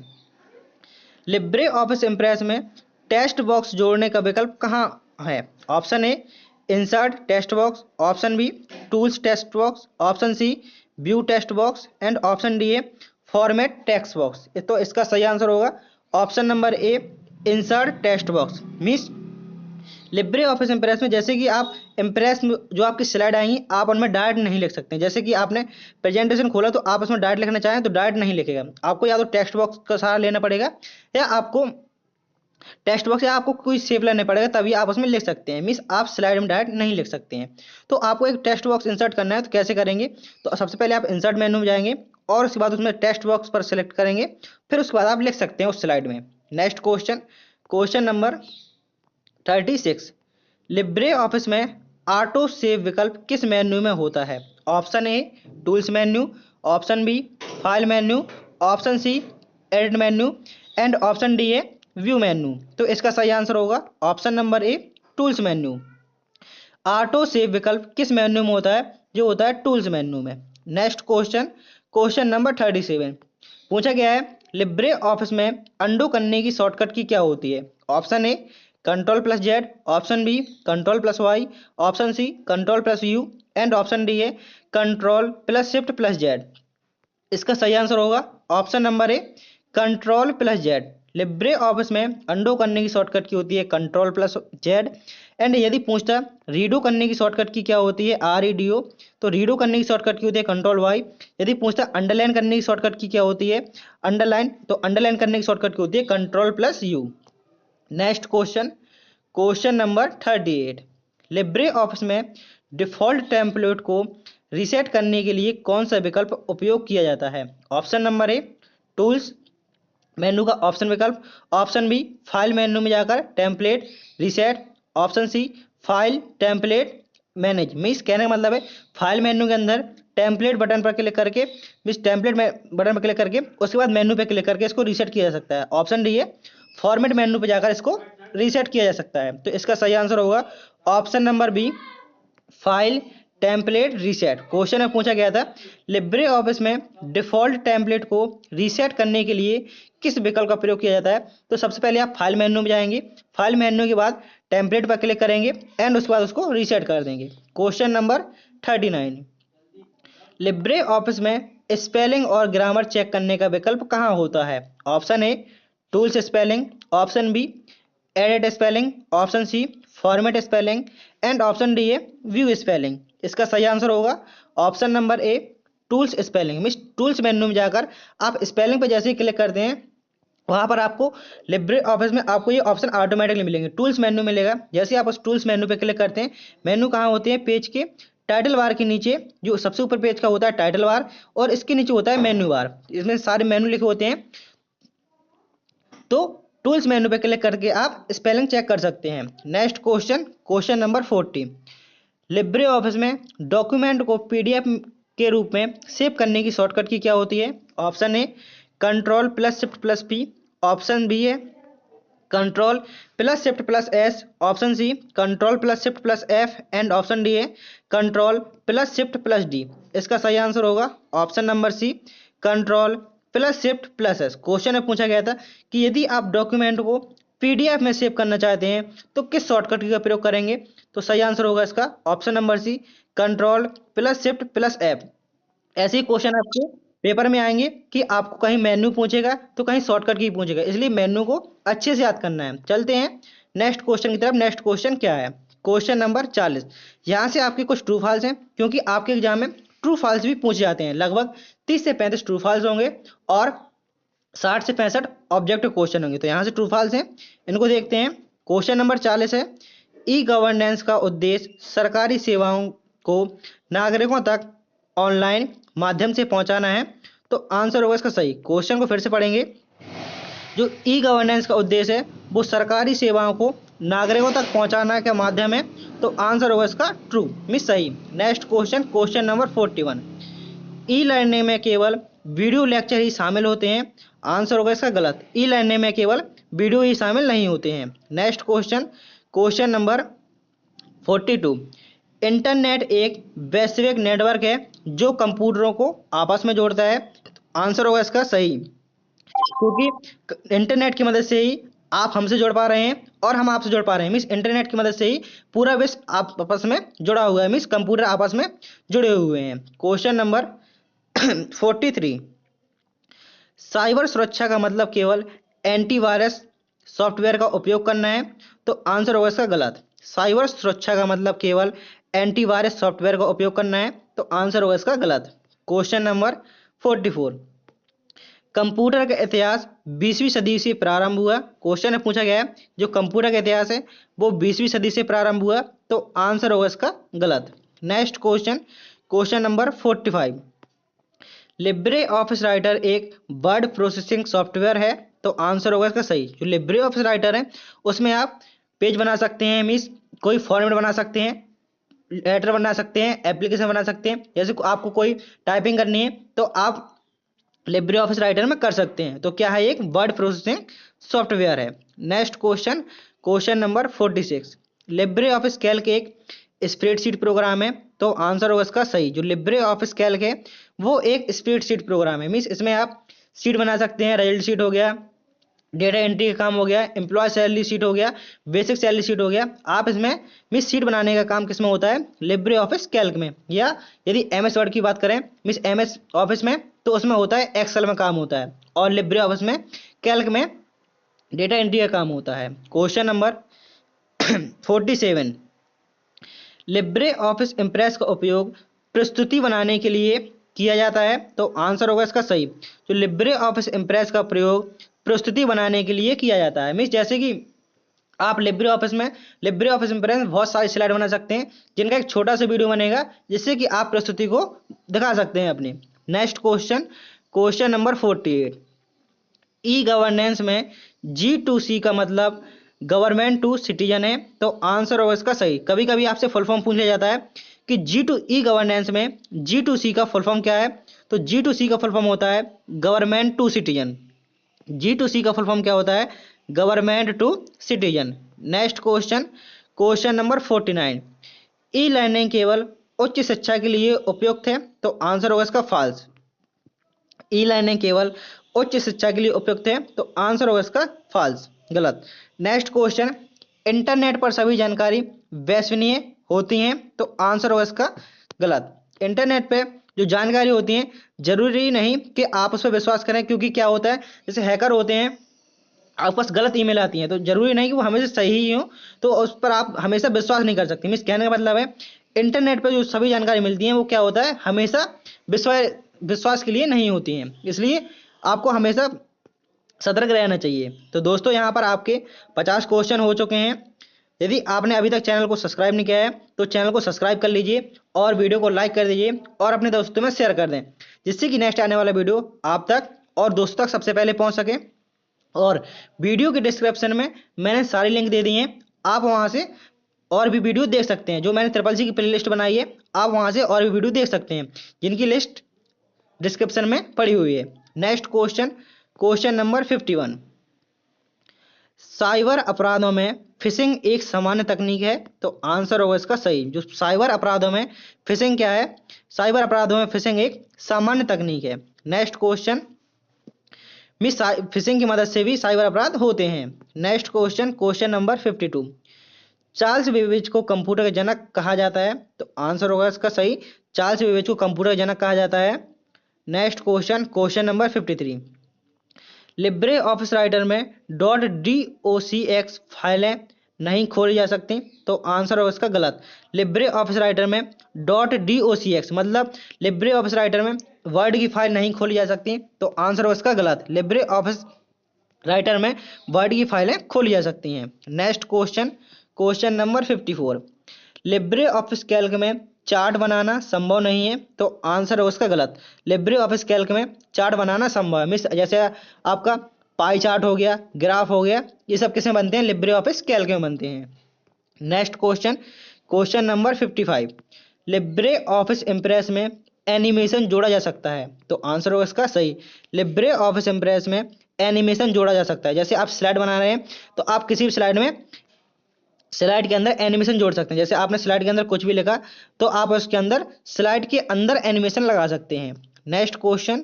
Libre Office Impress में टेक्स्ट बॉक्स जोड़ने का विकल्प कहाँ है? Option A insert text box, option B tools text box, option C view text box and option D है फॉर्मेट टेक्स्ट बॉक्स। तो इसका सही आंसर होगा option number A insert text box. Means Libre Office Impress में जैसे कि आप impress में जो आपकी स्लाइड आएंगी आप उनमें डायरेक्ट नहीं लिख सकते। जैसे कि आपने प्रेजेंटेशन खोला तो आप उसमें डायरेक्ट लिखना चाहें तो डायरेक्ट नहीं लिखेगा, आपको या तो टेक्स्ट बॉक्स का सहारा लेना पड़ेगा या आपको टेक्स्ट बॉक्स या आपको कोई शेप लेना पड़ेगा तभी आप उसमें लिख सकते हैं। मीन्स आप स्लाइड में डायरेक्ट नहीं लिख सकते हैं। तो आपको एक टेक्स्ट बॉक्स इंसर्ट करना है तो कैसे करेंगे, तो सबसे पहले आप इंसर्ट मेन्यू में जाएंगे और उसके बाद उसमें टेक्स्ट बॉक्स पर सेलेक्ट करेंगे, फिर उसके बाद आप लिख सकते हैं उस स्लाइड में। Next question, question number 36। Libre Office में ऑटो सेव विकल्प किस मेन्यू में होता है? Option A tools menu, option B file menu, option C edit menu and option D है व्यू मेन्यू। तो इसका सही आंसर होगा option number A tools menu. Auto save विकल्प किस मेन्यू में होता है? जो होता है टूल्स मेन्यू में। नेक्स्ट क्वेश्चन, क्वेश्चन नंबर 37 पूछा गया है लिब्रे ऑफिस में अंडू करने की शॉर्टकट की क्या होती है? Option A control plus Z, option B control plus Y, option C control plus U and option D है control plus shift plus Z. इसका सही आंसर होगा option number A control plus Z. Libre Office में undo करने की shortcut key होती है control plus Z. And यदि पूछता रीडो करने की शॉर्टकट की क्या होती है REDO, तो रीडो करने की शॉर्टकट की होती है कंट्रोल वाई। यदि पूछता अंडरलाइन करने की शॉर्टकट की क्या होती है अंडरलाइन, तो अंडरलाइन करने की शॉर्टकट की होती है control plus you. Next question, question number 38 Libre Office में डिफॉल्ट टेम्पलेट को रीसेट करने के लिए कौन सा विकल्प उपयोग किया जाता है? Option number A tools menu का ऑप्शन विकल्प, ऑप्शन बी फाइल मेनू में जाकर template reset, option C file template manage. Means कहने का मतलब है फाइल मेनू के अंदर टेम्पलेट बटन पर क्लिक करके, मीन्स टेम्पलेट में बटन पर क्लिक करके उसके बाद मेनू पे क्लिक करके इसको रीसेट किया जा सकता है। ऑप्शन डी है फॉर्मेट मेनू पे जाकर इसको रीसेट किया जा सकता है। तो इसका सही आंसर होगा option number B file template reset. Question में पूछा गया था लिब्रे ऑफिस में डिफॉल्ट टेम्पलेट को रीसेट करने के लिए किस विकल्प का प्रयोग किया जाता है? तो सबसे पहले आप फाइल मेन्यू में जाएंगे, फाइल मेन्यू के बाद टेम्पलेट पर क्लिक करेंगे एंड उसके बाद उसको रीसेट कर देंगे। क्वेश्चन नंबर 39 लिब्रे ऑफिस में स्पेलिंग और ग्रामर चेक करने का विकल्प कहाँ होता है? Option A tools spelling, option B edit spelling, option C format spelling and option D है व्यू स्पेलिंग। इसका सही आंसर होगा option number A tools spelling. Means tools menu में जाकर आप स्पेलिंग पर जैसे ही क्लिक करते हैं वहां पर आपको लिब्रे ऑफिस में आपको ये ऑप्शन ऑटोमेटिकली मिलेंगे। टूल्स मेन्यू मिलेगा, जैसे आप उस टूल्स मेन्यू पे क्लिक करते हैं, मेन्यू कहाँ होते हैं पेज के टाइटल बार के नीचे, जो सबसे ऊपर पेज का होता है टाइटल बार और इसके नीचे होता है मेन्यू बार, इसमें सारे मेन्यू लिखे होते हैं। तो टूल्स मेन्यू पे क्लिक करके आप स्पेलिंग चेक कर सकते हैं। Next question, question number 40 Libre Office में डॉक्यूमेंट को PDF के रूप में सेव करने की शॉर्टकट की क्या होती है? Option A control plus shift plus P, option B है control plus shift plus S, option C control plus shift plus F and option D है control plus shift plus D। इसका सही answer होगा option number C control plus shift plus S। Question में पूछा गया था कि यदि आप डॉक्यूमेंट को PDF में सेव करना चाहते हैं तो किस शॉर्टकट का प्रयोग करेंगे? तो सही आंसर होगा इसका option number C control plus shift plus F। ऐसे ही क्वेश्चन आपके पेपर में आएंगे कि आपको कहीं मेन्यू पूछेगा तो कहीं शॉर्टकट की पूछेगा, इसलिए मेन्यू को अच्छे से याद करना है। चलते हैं नेक्स्ट क्वेश्चन की तरफ। नेक्स्ट क्वेश्चन क्या है? Question number 40। यहाँ से आपके कुछ ट्रू फॉल्स हैं, क्योंकि आपके एग्जाम में ट्रू फॉल्स भी पूछे जाते हैं। लगभग 30 से 35 ट्रू फॉल्स होंगे और 60 से 65 ऑब्जेक्टिव क्वेश्चन होंगे। तो यहाँ से ट्रू फॉल्स हैं, इनको देखते हैं। क्वेश्चन नंबर 40 है ई गवर्नेंस का उद्देश्य सरकारी सेवाओं को नागरिकों तक ऑनलाइन माध्यम से पहुंचाना है। तो आंसर होगा इसका सही। क्वेश्चन को फिर से पढ़ेंगे। जो ई गवर्नेंस का उद्देश्य है वो सरकारी सेवाओं को नागरिकों तक पहुंचाना का माध्यम है, तो आंसर होगा इसका ट्रू मीन्स सही। Next question, question number 41 e learning में केवल वीडियो लेक्चर ही शामिल होते हैं। आंसर होगा इसका गलत। ई लर्निंग में केवल वीडियो ही शामिल नहीं होते हैं। Next question, question number 42 internet एक वैश्विक नेटवर्क है जो कंप्यूटरों को आपस में जोड़ता है। आंसर होगा इसका सही, क्योंकि इंटरनेट की मदद से ही आप हमसे जुड़ पा रहे हैं और हम आपसे जुड़ पा रहे हैं। मीन्स इंटरनेट की मदद से ही पूरा विश्व आपस में जुड़ा हुआ है, मीन्स कंप्यूटर आपस में जुड़े हुए हैं। क्वेश्चन नंबर 43 साइबर सुरक्षा का मतलब केवल एंटीवायरस सॉफ्टवेयर का उपयोग करना है। तो आंसर होगा इसका गलत। साइबर सुरक्षा का मतलब केवल एंटीवायरस सॉफ्टवेयर का उपयोग करना है। तो आंसर होगा इसका गलत। क्वेश्चन नंबर 44 कंप्यूटर का इतिहास 20वीं सदी से प्रारंभ हुआ। क्वेश्चन में पूछा गया है जो कंप्यूटर का इतिहास है वो 20वीं सदी से प्रारंभ हुआ। तो आंसर होगा इसका गलत। Next question, question number 45 Libre office writer एक वर्ड प्रोसेसिंग सॉफ्टवेयर है। तो आंसर होगा इसका सही। जो लिब्रे ऑफिस राइटर है उसमें आप पेज बना सकते हैं, मीन्स कोई फॉर्मेट बना सकते हैं, लेटर बना सकते हैं, एप्लीकेशन बना सकते हैं। जैसे आपको कोई टाइपिंग करनी है तो आप लिब्रे ऑफिस राइटर में कर सकते हैं। तो क्या है, एक वर्ड प्रोसेसिंग सॉफ्टवेयर है। Next question, question number 46, Libre Office Calc एक स्प्रेडशीट प्रोग्राम है। तो आंसर होगा इसका सही। जो लिब्रे ऑफिस कैल्क है वो एक स्प्रेडशीट प्रोग्राम है। मीन्स इसमें आप शीट बना सकते हैं, रिजल्ट शीट हो गया, डेटा एंट्री का काम हो गया, एम्प्लॉय सैलरी शीट हो गया, बेसिक सैलरी शीट हो गया। आप इसमें मिस शीट बनाने का काम किसमें होता है, लिब्रे ऑफिस कैल्क में। या यदि एमएस वर्ड की बात करें मिस एमएस ऑफिस में, तो उसमें होता है एक्सेल में काम होता है, और लिब्रे ऑफिस में कैल्क में डेटा एंट्री का काम होता है। Question number 47, Libre Office impress का उपयोग प्रस्तुति बनाने के लिए किया जाता है। तो आंसर होगा इसका सही। तो लिब्रे ऑफिस इम्प्रेस का प्रयोग प्रस्तुति बनाने के लिए किया जाता है। मीन्स जैसे कि आप लिब्रे ऑफिस में, लिब्रे ऑफिस इम्प्रेस में बहुत सारी स्लाइड बना सकते हैं, जिनका एक छोटा सा वीडियो बनेगा, जिससे कि आप प्रस्तुति को दिखा सकते हैं अपनी। नेक्स्ट क्वेश्चन, क्वेश्चन नंबर 48, ई गवर्नेंस में G2C का मतलब गवर्नमेंट टू सिटीजन है। तो आंसर होगा इसका सही। कभी कभी आपसे फुल फॉर्म पूछा जाता है कि G2E गवर्नेंस में G2C का फुल फॉर्म क्या है। तो G2C का फुल फॉर्म होता है गवर्नमेंट टू सिटीजन। G2C का फुल फॉर्म क्या होता है, government to citizen. Next question, question number 49, e learning केवल उच्च शिक्षा के लिए उपयुक्त है। तो आंसर होगा इसका फॉल्स। ई लर्निंग केवल उच्च शिक्षा के लिए उपयुक्त है। तो आंसर होगा इसका फॉल्स, गलत। नेक्स्ट क्वेश्चन, इंटरनेट पर सभी जानकारी विश्वसनीय होती हैं। तो आंसर होगा इसका गलत। इंटरनेट पे जो जानकारी होती है जरूरी नहीं कि आप उस पर विश्वास करें, क्योंकि क्या होता है, जैसे हैकर होते हैं, आपके पास गलत ईमेल आती है, तो जरूरी नहीं कि वो हमेशा सही ही हो, तो उस पर आप हमेशा विश्वास नहीं कर सकते। मीन्स कहने का मतलब है, इंटरनेट पर जो सभी जानकारी मिलती है वो क्या होता है, हमेशा विश्वास के लिए नहीं होती हैं। इसलिए आपको हमेशा सतर्क रहना चाहिए। तो दोस्तों यहाँ पर आपके 50 क्वेश्चन हो चुके हैं। यदि आपने अभी तक चैनल को सब्सक्राइब नहीं किया है तो चैनल को सब्सक्राइब कर लीजिए, और वीडियो को लाइक कर दीजिए, और अपने दोस्तों में शेयर कर दें, जिससे कि नेक्स्ट आने वाला वीडियो आप तक और दोस्तों तक सबसे पहले पहुंच सके। और वीडियो के डिस्क्रिप्शन में मैंने सारी लिंक दे दी हैं, आप वहां से और भी वीडियो देख सकते हैं। जो मैंने ट्रिपल सी की प्ले लिस्ट बनाई है, आप वहां से और भी वीडियो देख सकते हैं, जिनकी लिस्ट डिस्क्रिप्शन में पड़ी हुई है। Next question, question number 51, cyber अपराधों में फिशिंग एक सामान्य तकनीक है। तो आंसर होगा इसका सही। जो साइबर अपराधों में फिशिंग क्या है, साइबर अपराधों में फिशिंग एक सामान्य तकनीक है। नेक्स्ट क्वेश्चन, मिस फिशिंग की मदद से भी साइबर अपराध होते हैं। Next question, question number 52, Charles Babbage को कंप्यूटर का जनक कहा जाता है। तो आंसर होगा इसका सही। चार्ल्स बेबेज को कंप्यूटर का जनक कहा जाता है। Next question, question number 53, Libre office writer में .docx फाइलें नहीं खोली जा सकती। तो आंसर होगा इसका गलत। लिब्रे ऑफिस राइटर में .docx मतलब लिब्रे ऑफिस राइटर में वर्ड की फाइल नहीं खोली जा सकती। तो आंसर होगा इसका गलत। लिब्रे ऑफिस राइटर में वर्ड की फाइलें खोली जा सकती हैं। Next question, question number 54, Libre Office Calc में चार्ट बनाना संभव नहीं है। तो आंसर है उसका गलत। लिब्रे ऑफिस कैल्क में चार्ट बनाना संभव है। मिस जैसे आपका पाई चार्ट हो गया, ग्राफ हो गया, ये सब किसमें बनते हैं, लिब्रे ऑफिस कैल्क में बनते हैं। Next question, question number 55, Libre Office Impress में एनिमेशन जोड़ा जा सकता है। तो आंसर होगा इसका सही। लिब्रे ऑफिस इम्प्रेस में एनिमेशन जोड़ा जा सकता है। जैसे आप स्लाइड बना रहे हैं तो आप किसी भी स्लाइड में, स्लाइड के अंदर एनिमेशन जोड़ सकते हैं। जैसे आपने स्लाइड के अंदर कुछ भी लिखा तो आप उसके अंदर स्लाइड के अंदर एनिमेशन लगा सकते हैं। Next question,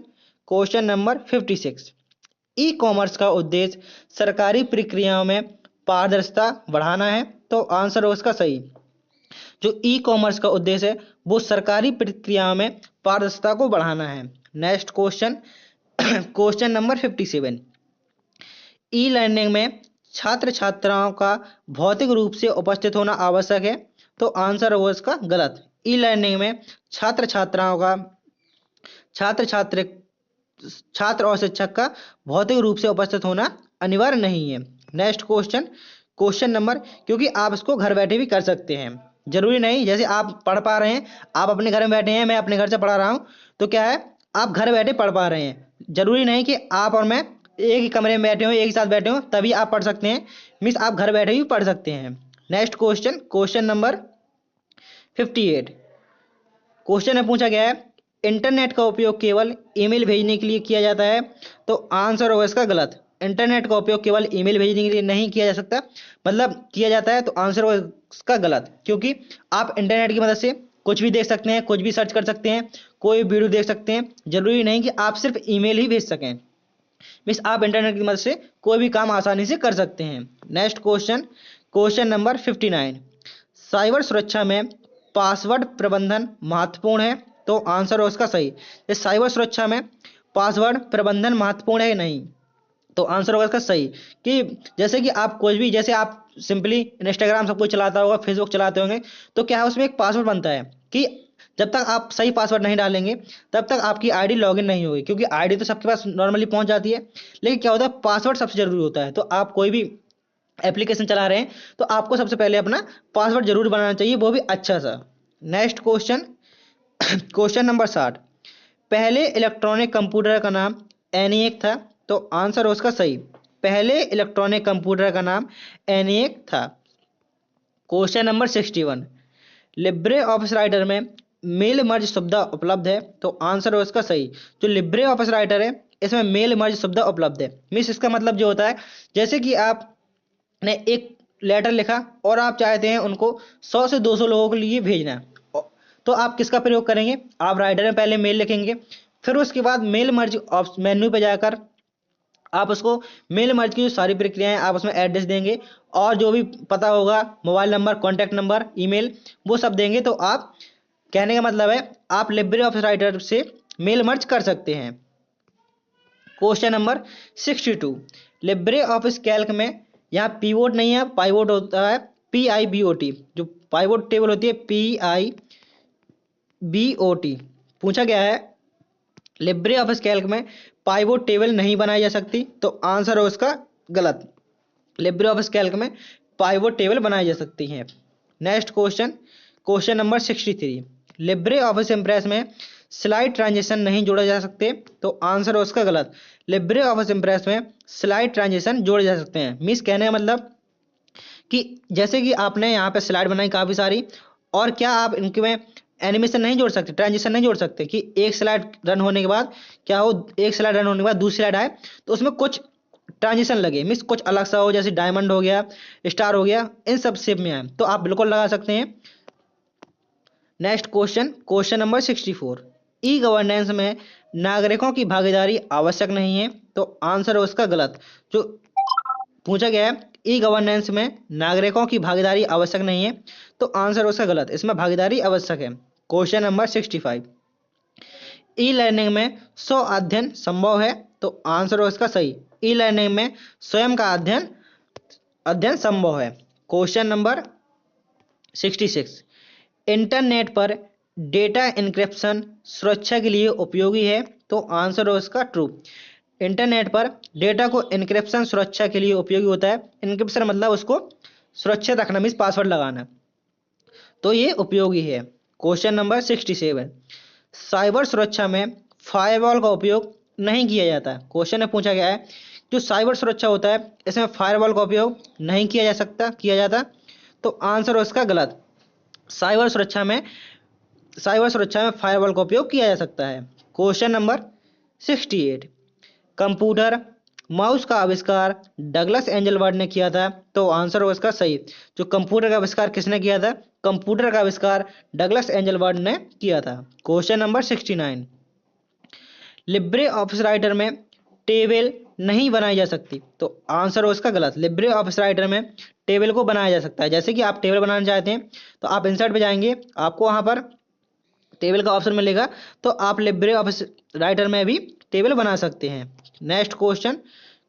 question number 56, e commerce का उद्देश्य सरकारी प्रक्रियाओं में पारदर्शिता बढ़ाना है। तो आंसर होगा इसका सही। जो ई कॉमर्स का उद्देश्य है वो सरकारी प्रक्रियाओं में पारदर्शिता को बढ़ाना है। Next question, question number 57, e learning में छात्र छात्राओं का भौतिक रूप से उपस्थित होना आवश्यक है। तो आंसर होगा इसका गलत। ई लर्निंग में छात्र छात्राओं का, छात्र और शिक्षक का भौतिक रूप से उपस्थित होना अनिवार्य नहीं है। नेक्स्ट क्वेश्चन, क्वेश्चन नंबर, क्योंकि आप इसको घर बैठे भी कर सकते हैं, जरूरी नहीं जैसे आप पढ़ पा रहे हैं, आप अपने घर में बैठे हैं, मैं अपने घर से पढ़ा रहा हूं, तो क्या है, आप घर बैठे पढ़ पा रहे हैं। जरूरी नहीं कि आप और मैं एक ही कमरे में बैठे हो, एक ही साथ बैठे हो तभी आप पढ़ सकते हैं। मीन्स आप घर बैठे भी पढ़ सकते हैं। Next question, question number 58, question में पूछा गया है, इंटरनेट का उपयोग केवल ईमेल भेजने के लिए किया जाता है, तो आंसर होगा इसका गलत। इंटरनेट का उपयोग केवल ईमेल भेजने के लिए नहीं किया जा सकता, मतलब किया जाता है, तो आंसर होगा इसका गलत, क्योंकि आप इंटरनेट की मदद से कुछ भी देख सकते हैं, कुछ भी सर्च कर सकते हैं, कोई वीडियो देख सकते हैं। जरूरी नहीं कि आप सिर्फ ईमेल ही भेज सकें, मीन्स आप इंटरनेट की मदद से कोई भी काम आसानी से कर सकते हैं। Next question, question number 59। Cyber सुरक्षा में पासवर्ड प्रबंधन महत्वपूर्ण है, तो आंसर हो उसका सही। इस साइबर सुरक्षा में पासवर्ड प्रबंधन महत्वपूर्ण है नहीं, तो आंसर होगा इसका सही। कि जैसे कि आप कुछ भी, जैसे आप सिंपली इंस्टाग्राम सब कुछ चलाता होगा, फेसबुक चलाते होंगे, तो क्या है उसमें एक पासवर्ड बनता है कि जब तक आप सही पासवर्ड नहीं डालेंगे तब तक आपकी आईडी लॉगिन नहीं होगी, क्योंकि आईडी तो सबके पास नॉर्मली पहुंच जाती है, लेकिन क्या होता है पासवर्ड सबसे जरूरी होता है। तो आप कोई भी एप्लीकेशन चला रहे हैं तो आपको सबसे पहले अपना पासवर्ड जरूर बनाना चाहिए, वो भी अच्छा सा। Next question, question number 60। पहले इलेक्ट्रॉनिक कंप्यूटर का नाम एनिएक था, तो आंसर उसका सही। पहले इलेक्ट्रॉनिक कंप्यूटर का नाम एनिएक था। Question number 61। Libre office writer में मेल मर्ज सुविधा उपलब्ध है, तो आंसर है उसका सही। जो लिब्रे ऑफिस राइटर है इसमें मेल मर्ज सुविधा उपलब्ध है, मीन्स इसका मतलब जो होता है, जैसे कि आपने एक लेटर लिखा और आप चाहते हैं उनको 100 से 200 लोगों के लिए भेजना है, तो आप किसका प्रयोग करेंगे, आप राइटर में पहले मेल लिखेंगे, फिर उसके बाद मेल मर्ज मेन्यू पे जाकर आप उसको मेल मर्ज की जो सारी प्रक्रियाएं आप उसमें एड्रेस देंगे, और जो भी पता होगा, mobile number, contact number, email, वो सब देंगे, तो आप, कहने का मतलब है आप लिब्रे ऑफिस राइटर से मेल मर्ज कर सकते हैं। Question number 62। Libre Office Calc में यहाँ पीवोट नहीं है, पाइवोट होता है, PIVOT। जो पाइवोट टेबल होती है PIVOT। पूछा गया है लिब्रे ऑफिस कैल्क में पाइवोट टेबल नहीं बनाई जा सकती, तो आंसर है उसका गलत। लिब्रे ऑफिस कैल्क में पाइवोट टेबल बनाई जा सकती हैं। Next question, question number 63। Libre office Impress में स्लाइड ट्रांजिशन नहीं जोड़े जा सकते, तो आंसर है उसका गलत। लिब्रे ऑफिस इंप्रेस में स्लाइड ट्रांजिशन जोड़े जा सकते हैं, मीन्स कहने का मतलब कि जैसे कि आपने यहाँ पे स्लाइड बनाई काफ़ी सारी, और क्या आप इनके में एनिमेशन नहीं जोड़ सकते, ट्रांजिशन नहीं जोड़ सकते, कि एक स्लाइड रन होने के बाद क्या हो, एक स्लाइड रन होने के बाद दूसरी स्लाइड आए तो उसमें कुछ ट्रांजिशन लगे, मीन्स कुछ अलग सा हो, जैसे डायमंड हो गया, स्टार हो गया, इन सब शेप में आए, तो आप बिल्कुल लगा सकते हैं। Next question, question number 64। ई गवर्नेंस में नागरिकों की भागीदारी आवश्यक नहीं है, तो आंसर है उसका गलत। जो पूछा गया है ई गवर्नेंस में नागरिकों की भागीदारी आवश्यक नहीं है, तो आंसर उसका गलत, इसमें भागीदारी आवश्यक है। Question number 65। ई लर्निंग में स्व अध्ययन संभव है, तो आंसर है उसका सही। ई लर्निंग में स्वयं का अध्ययन संभव है। Question number 66। इंटरनेट पर डेटा इंक्रिप्शन सुरक्षा के लिए उपयोगी है, तो आंसर है उसका ट्रू। इंटरनेट पर डेटा को इंक्रिप्शन सुरक्षा के लिए उपयोगी होता है। इंक्रिप्शन मतलब उसको सुरक्षित रखना, मीन्स पासवर्ड लगाना, तो ये उपयोगी है। Question number 67। साइबर सुरक्षा में फायरवॉल का उपयोग नहीं किया जाता। क्वेश्चन में पूछा गया है जो साइबर सुरक्षा होता है इसमें फायरवॉल का उपयोग नहीं किया जाता, तो आंसर उसका गलत। साइबर सुरक्षा में फायरवॉल का उपयोग किया जा सकता है। Question number 68। कंप्यूटर माउस का आविष्कार डगलस एंजलबर्ट ने किया था, तो आंसर होगा इसका सही। जो कंप्यूटर का आविष्कार किसने किया था, कंप्यूटर का आविष्कार डगलस एंजलबर्ट ने किया था। Question number 69। Libre office writer में टेबल नहीं बनाई जा सकती, तो आंसर हो इसका गलत। लिब्रे ऑफिस राइटर में टेबल को बनाया जा सकता है। जैसे कि आप टेबल बनाना चाहते हैं तो आप इंसर्ट पे जाएंगे, आपको वहां पर टेबल का ऑप्शन मिलेगा, तो आप लिब्रे ऑफिस राइटर में भी टेबल बना सकते हैं। Next question,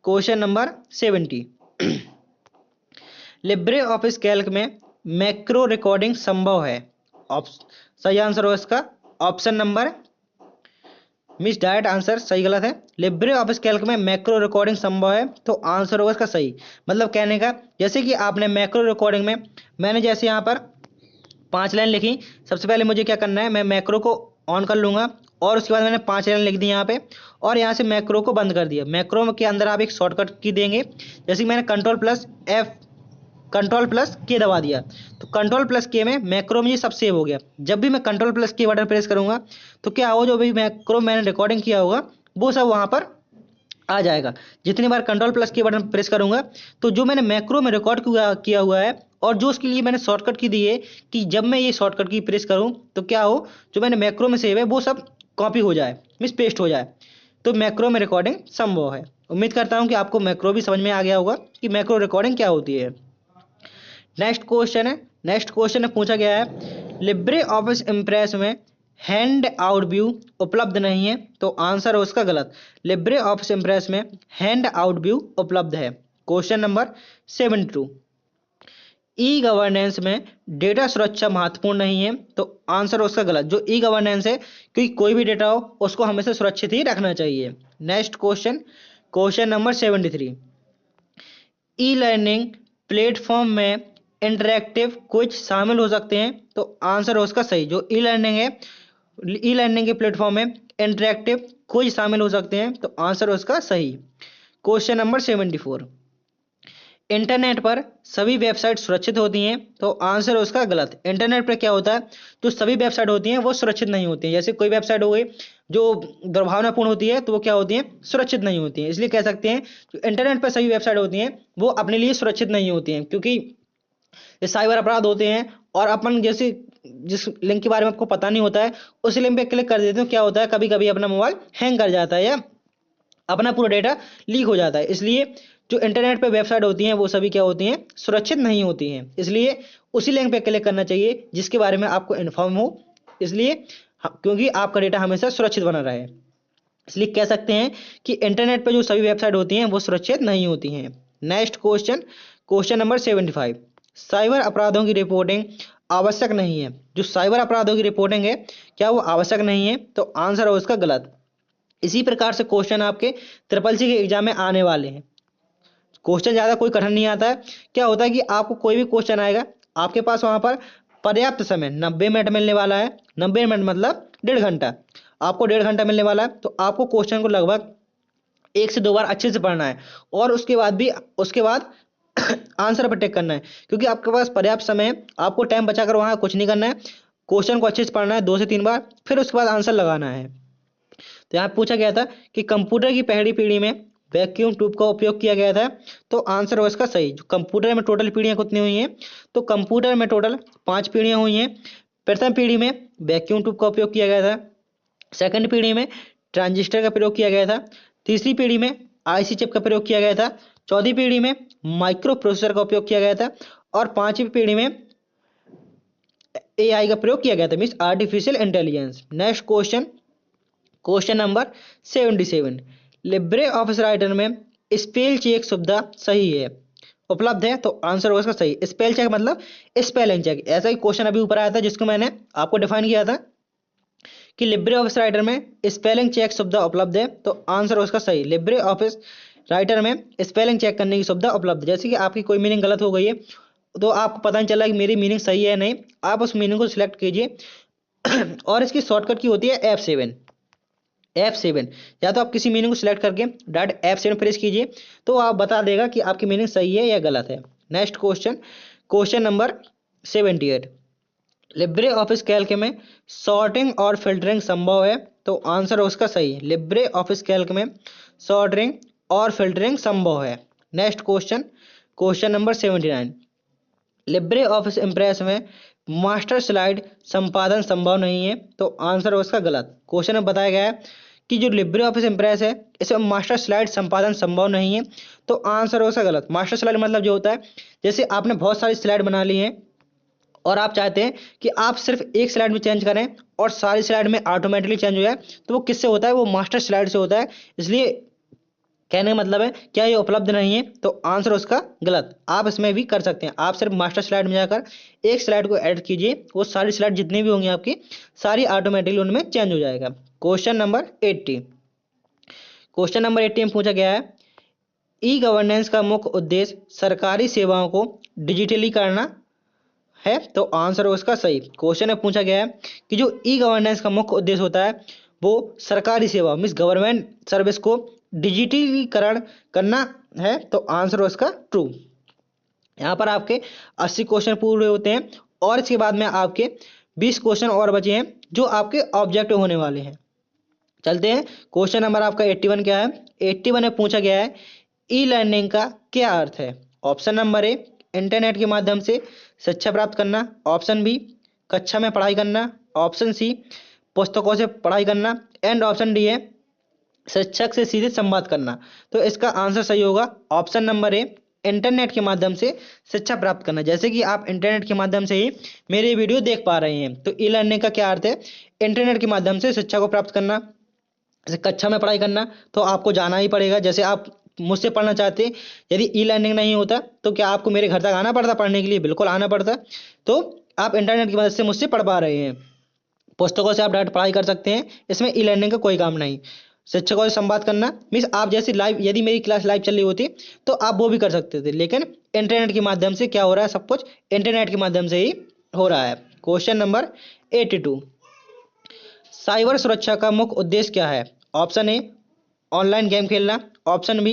question number 70। Libre Office Calc में मैक्रो रिकॉर्डिंग संभव है। सही आंसर हो इसका option number, miss direct answer सही गलत है। लिब्रे ऑफिस कैल्क में मैक्रो रिकॉर्डिंग संभव है, तो आंसर होगा इसका सही। मतलब कहने का जैसे कि आपने मैक्रो रिकॉर्डिंग में, मैंने जैसे यहाँ पर 5 लाइन लिखी, सबसे पहले मुझे क्या करना है, मैं मैक्रो को ऑन कर लूंगा और उसके बाद मैंने 5 लाइन लिख दी यहाँ पे, और यहाँ से मैक्रो को बंद कर दिया। मैक्रो के अंदर आप एक शॉर्टकट की देंगे, जैसे कि मैंने Ctrl+F कंट्रोल प्लस के दबा दिया तो कंट्रोल प्लस के में मैक्रो में ये सब सेव हो गया। जब भी मैं कंट्रोल प्लस के बटन प्रेस करूंगा तो क्या होगा, जो भी मैक्रो मैंने रिकॉर्डिंग किया होगा वो सब वहां पर आ जाएगा। जितनी बार कंट्रोल प्लस के बटन प्रेस करूंगा तो जो मैंने मैक्रो में रिकॉर्ड किया हुआ है और जो उसके लिए मैंने शॉर्टकट की दी है कि जब मैं ये शॉर्टकट की प्रेस करूं तो क्या हो, जो मैंने मैक्रो में सेव है वो सब कॉपी हो जाए, मिस पेस्ट हो जाए। तो मैक्रो में रिकॉर्डिंग संभव है। उम्मीद करता हूं कि आपको मैक्रो भी समझ में आ गया होगा कि मैक्रो रिकॉर्डिंग क्या होती है। नेक्स्ट क्वेश्चन में पूछा गया है लिब्रे ऑफिस इम्प्रेस में हैंड आउट व्यू उपलब्ध नहीं है, तो आंसर है उसका गलत। लिब्रे ऑफिस इम्प्रेस में हैंड आउट व्यू उपलब्ध है। क्वेश्चन नंबर 72, ई गवर्नेंस में डेटा सुरक्षा महत्वपूर्ण नहीं है, तो आंसर उसका गलत। जो ई गवर्नेंस है, क्योंकि कोई भी डेटा हो उसको हमेशा सुरक्षित ही रखना चाहिए। Next question number 73, e learning platform में इंटरैक्टिव क्विज शामिल हो सकते हैं, तो आंसर उसका सही। जो ई लर्निंग है, ई लर्निंग के प्लेटफॉर्म में इंटरैक्टिव क्विज शामिल हो सकते हैं, तो आंसर उसका सही। क्वेश्चन नंबर 74, इंटरनेट पर सभी वेबसाइट सुरक्षित होती हैं, तो आंसर उसका गलत। इंटरनेट पर क्या होता है, जो सभी वेबसाइट होती हैं वो सुरक्षित नहीं होती हैं। जैसे कोई वेबसाइट हो गई जो दुर्भावनापूर्ण होती है तो वो क्या होती हैं, सुरक्षित नहीं होती हैं। इसलिए कह सकते हैं जो इंटरनेट पर सभी वेबसाइट होती हैं वो अपने लिए सुरक्षित नहीं होती हैं, क्योंकि ये साइबर अपराध होते हैं और अपन जैसे जिस लिंक के बारे में आपको पता नहीं होता है उस लिंक पे क्लिक कर देते हो, क्या होता है कभी कभी अपना मोबाइल हैंग कर जाता है या अपना पूरा डेटा लीक हो जाता है। इसलिए जो इंटरनेट पे वेबसाइट होती हैं वो सभी क्या होती हैं, सुरक्षित नहीं होती हैं। इसलिए उसी लिंक पे क्लिक करना चाहिए जिसके बारे में आपको इन्फॉर्म हो, इसलिए क्योंकि आपका डेटा हमेशा सुरक्षित बना रहे। इसलिए कह सकते हैं कि इंटरनेट पे जो सभी वेबसाइट होती हैं वो सुरक्षित नहीं होती हैं। नेक्स्ट क्वेश्चन नंबर 75, साइबर अपराधों की रिपोर्टिंग आवश्यक नहीं है। जो साइबर अपराधों की रिपोर्टिंग है क्या वो आवश्यक नहीं है, तो आंसर है उसका गलत। इसी प्रकार से क्वेश्चन आपके ट्रिपल सी के एग्जाम में आने वाले हैं। क्वेश्चन ज़्यादा कोई कठिन नहीं आता है। क्या होता है कि आपको कोई भी क्वेश्चन आएगा, आपके पास वहां पर पर्याप्त समय 90 मिनट मिलने वाला है। 90 मिनट मतलब 1.5 घंटा, आपको 1.5 घंटा मिलने वाला है। तो आपको क्वेश्चन को लगभग 1 से 2 बार अच्छे से पढ़ना है और उसके बाद आंसर पर टिक करना है, क्योंकि आपके पास पर्याप्त समय है। आपको टाइम बचाकर वहां कुछ नहीं करना है, क्वेश्चन को अच्छे से पढ़ना है 2 से 3 बार, फिर उसके बाद आंसर लगाना है। तो यहाँ पूछा गया था कि कंप्यूटर की पहली पीढ़ी में वैक्यूम ट्यूब का उपयोग किया गया था, तो आंसर हो इसका सही। जो कंप्यूटर में टोटल पीढ़ियां कितनी हुई हैं, तो कंप्यूटर में टोटल 5 पीढ़ियां हुई हैं। प्रथम पीढ़ी में वैक्यूम ट्यूब का उपयोग किया गया था, सेकंड पीढ़ी में ट्रांजिस्टर का प्रयोग किया गया था, तीसरी पीढ़ी में आईसी चिप का प्रयोग किया गया था, चौथी पीढ़ी में माइक्रो प्रोसेसर का उपयोग किया गया था और पांचवी पीढ़ी में एआई का प्रयोग किया गया था, means artificial intelligence. Next question number 77, Libre office writer में स्पेल चेक सुविधा सही है उपलब्ध है, तो आंसर होगा इसका सही। स्पेल चेक मतलब स्पेलिंग चेक, ऐसा ही क्वेश्चन अभी ऊपर आया था जिसको मैंने आपको डिफाइन किया था कि लिब्रे ऑफिस राइटर में स्पेलिंग चेक सुविधा उपलब्ध है, तो आंसर उसका सही। लिब्रे ऑफिस राइटर में स्पेलिंग चेक करने की सुविधा उपलब्ध है। जैसे कि आपकी कोई मीनिंग गलत हो गई है तो आपको पता नहीं चला कि मेरी मीनिंग सही है नहीं, आप उस मीनिंग को सिलेक्ट कीजिए और इसकी शॉर्टकट की होती है F7। या तो आप किसी मीनिंग को सिलेक्ट करके डायरेक्ट F7 प्रेस कीजिए तो आप बता देगा कि आपकी मीनिंग सही है या गलत है। Next question number 78, Libre Office Calc में सॉर्टिंग और फिल्टरिंग संभव है, तो आंसर उसका सही। लिब्रे ऑफिस कैल्क में सॉर्टिंग और फिल्टरिंग संभव है। Next question number 79, Libre Office Impress में मास्टर स्लाइड संपादन संभव नहीं है, तो आंसर उसका गलत। क्वेश्चन में बताया गया है कि जो लिब्रे ऑफिस इम्प्रेस है इसमें मास्टर स्लाइड संपादन संभव नहीं है, तो आंसर उसका गलत। मास्टर स्लाइड मतलब जो होता है जैसे आपने बहुत सारी स्लाइड बना ली हैं और आप चाहते हैं कि आप सिर्फ एक स्लाइड में चेंज करें और सारी स्लाइड में ऑटोमेटिकली चेंज हो जाए, तो वो किससे होता है, वो मास्टर स्लाइड से होता है। इसलिए कहने का मतलब है क्या ये उपलब्ध नहीं है, तो आंसर उसका गलत। आप इसमें भी कर सकते हैं, आप सिर्फ मास्टर स्लाइड में जाकर एक स्लाइड को ऐड कीजिए, वो सारी स्लाइड जितनी भी होंगी आपकी सारी ऑटोमेटिकली उनमें चेंज हो जाएगा। क्वेश्चन नंबर 80 में पूछा गया है ई गवर्नेंस का मुख्य उद्देश्य सरकारी सेवाओं को डिजिटली करना है, तो आंसर उसका सही। क्वेश्चन में पूछा गया है कि जो ई गवर्नेंस का मुख्य उद्देश्य होता है वो सरकारी सेवा मीन्स गवर्नमेंट सर्विस को डिजिटलीकरण करना है, तो आंसर उसका ट्रू। यहाँ पर आपके 80 क्वेश्चन पूरे होते हैं और इसके बाद में आपके 20 क्वेश्चन और बचे हैं जो आपके ऑब्जेक्टिव होने वाले हैं। चलते हैं, क्वेश्चन नंबर आपका 81 क्या है। 81 में पूछा गया है ई लर्निंग का क्या अर्थ है। ऑप्शन नंबर ए, इंटरनेट के माध्यम से शिक्षा प्राप्त करना। ऑप्शन बी, कक्षा में पढ़ाई करना। ऑप्शन सी, पुस्तकों से पढ़ाई करना। एंड ऑप्शन डी है शिक्षक से सीधे संवाद करना। तो इसका आंसर सही होगा ऑप्शन नंबर ए, इंटरनेट के माध्यम से शिक्षा प्राप्त करना। जैसे कि आप इंटरनेट के माध्यम से ही मेरे वीडियो देख पा रहे हैं, तो ई लर्निंग का क्या अर्थ है, इंटरनेट के माध्यम से शिक्षा को प्राप्त करना। जैसे कक्षा में पढ़ाई करना तो आपको जाना ही पड़ेगा, जैसे आप मुझसे पढ़ना चाहते, यदि ई लर्निंग नहीं होता तो क्या आपको मेरे घर तक आना पड़ता पढ़ने के लिए? बिल्कुल आना पड़ता। तो आप इंटरनेट की मदद से मुझसे पढ़ पा रहे हैं, पुस्तकों से आप डायरेक्ट पढ़ाई कर सकते हैं, इसमें ई लर्निंग का कोई काम नहीं। शिक्षकों से संवाद करना मीन्स आप जैसे लाइव, यदि मेरी क्लास लाइव चल रही होती तो आप वो भी कर सकते थे, लेकिन इंटरनेट के माध्यम से क्या हो रहा है, सब कुछ इंटरनेट के माध्यम से ही हो रहा है। क्वेश्चन नंबर 82, साइबर सुरक्षा का मुख्य उद्देश्य क्या है। ऑप्शन ए, ऑनलाइन गेम खेलना। ऑप्शन बी,